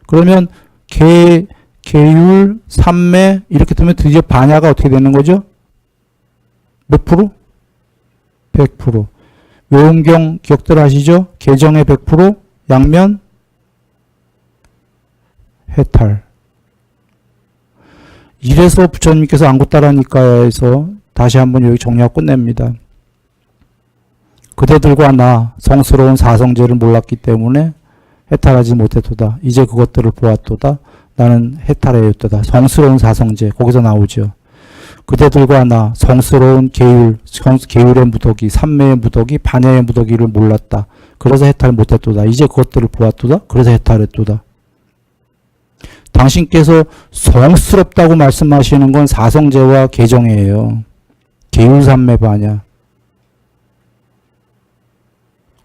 그러면 계율, 삼매 이렇게 되면 드디어 반야가 어떻게 되는 거죠? 몇 프로? 100%. 외음경 기억들 하시죠? 계정의 100%, 양면 해탈. 이래서 부처님께서 안구따라니까야에서 다시 한번 여기 정리하고 끝냅니다. 그대들과 나 성스러운 사성제를 몰랐기 때문에 해탈하지 못했도다. 이제 그것들을 보았도다. 나는 해탈하였도다. 성스러운 사성제 거기서 나오죠. 그대들과 나 성스러운 계율의 무더기, 삼매의 무더기, 반야의 무더기를 몰랐다. 그래서 해탈 못했도다. 이제 그것들을 보았도다. 그래서 해탈했도다. 당신께서 성스럽다고 말씀하시는 건 사성제와 계정이에요. 계율, 삼매, 반야.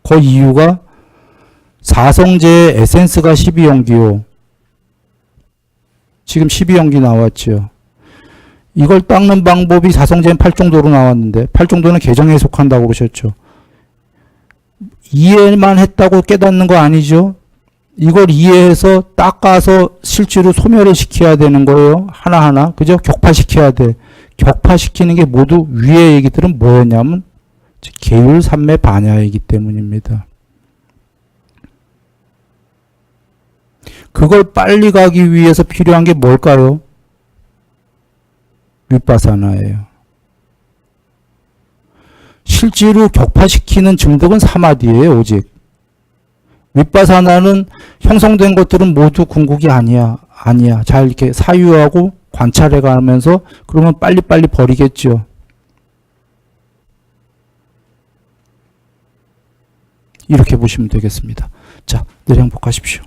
그 이유가 사성제의 에센스가 12연기요. 지금 12연기 나왔죠. 이걸 닦는 방법이 사성제는 8정도로 나왔는데 8정도는 계정에 속한다고 그러셨죠. 이해만 했다고 깨닫는 거 아니죠. 이걸 이해해서 닦아서 실제로 소멸을 시켜야 되는 거예요. 하나하나. 그죠? 격파시켜야 돼. 격파시키는 게 모두 위의 얘기들은 뭐였냐면 계율, 삼매, 반야이기 때문입니다. 그걸 빨리 가기 위해서 필요한 게 뭘까요? 윗바사나예요. 실제로 격파시키는 증득은 사마디예요. 오직. 윗바사나는 형성된 것들은 모두 궁극이 아니야. 아니야. 잘 이렇게 사유하고 관찰해 가면서 그러면 빨리빨리 버리겠죠. 이렇게 보시면 되겠습니다. 자, 늘 행복하십시오.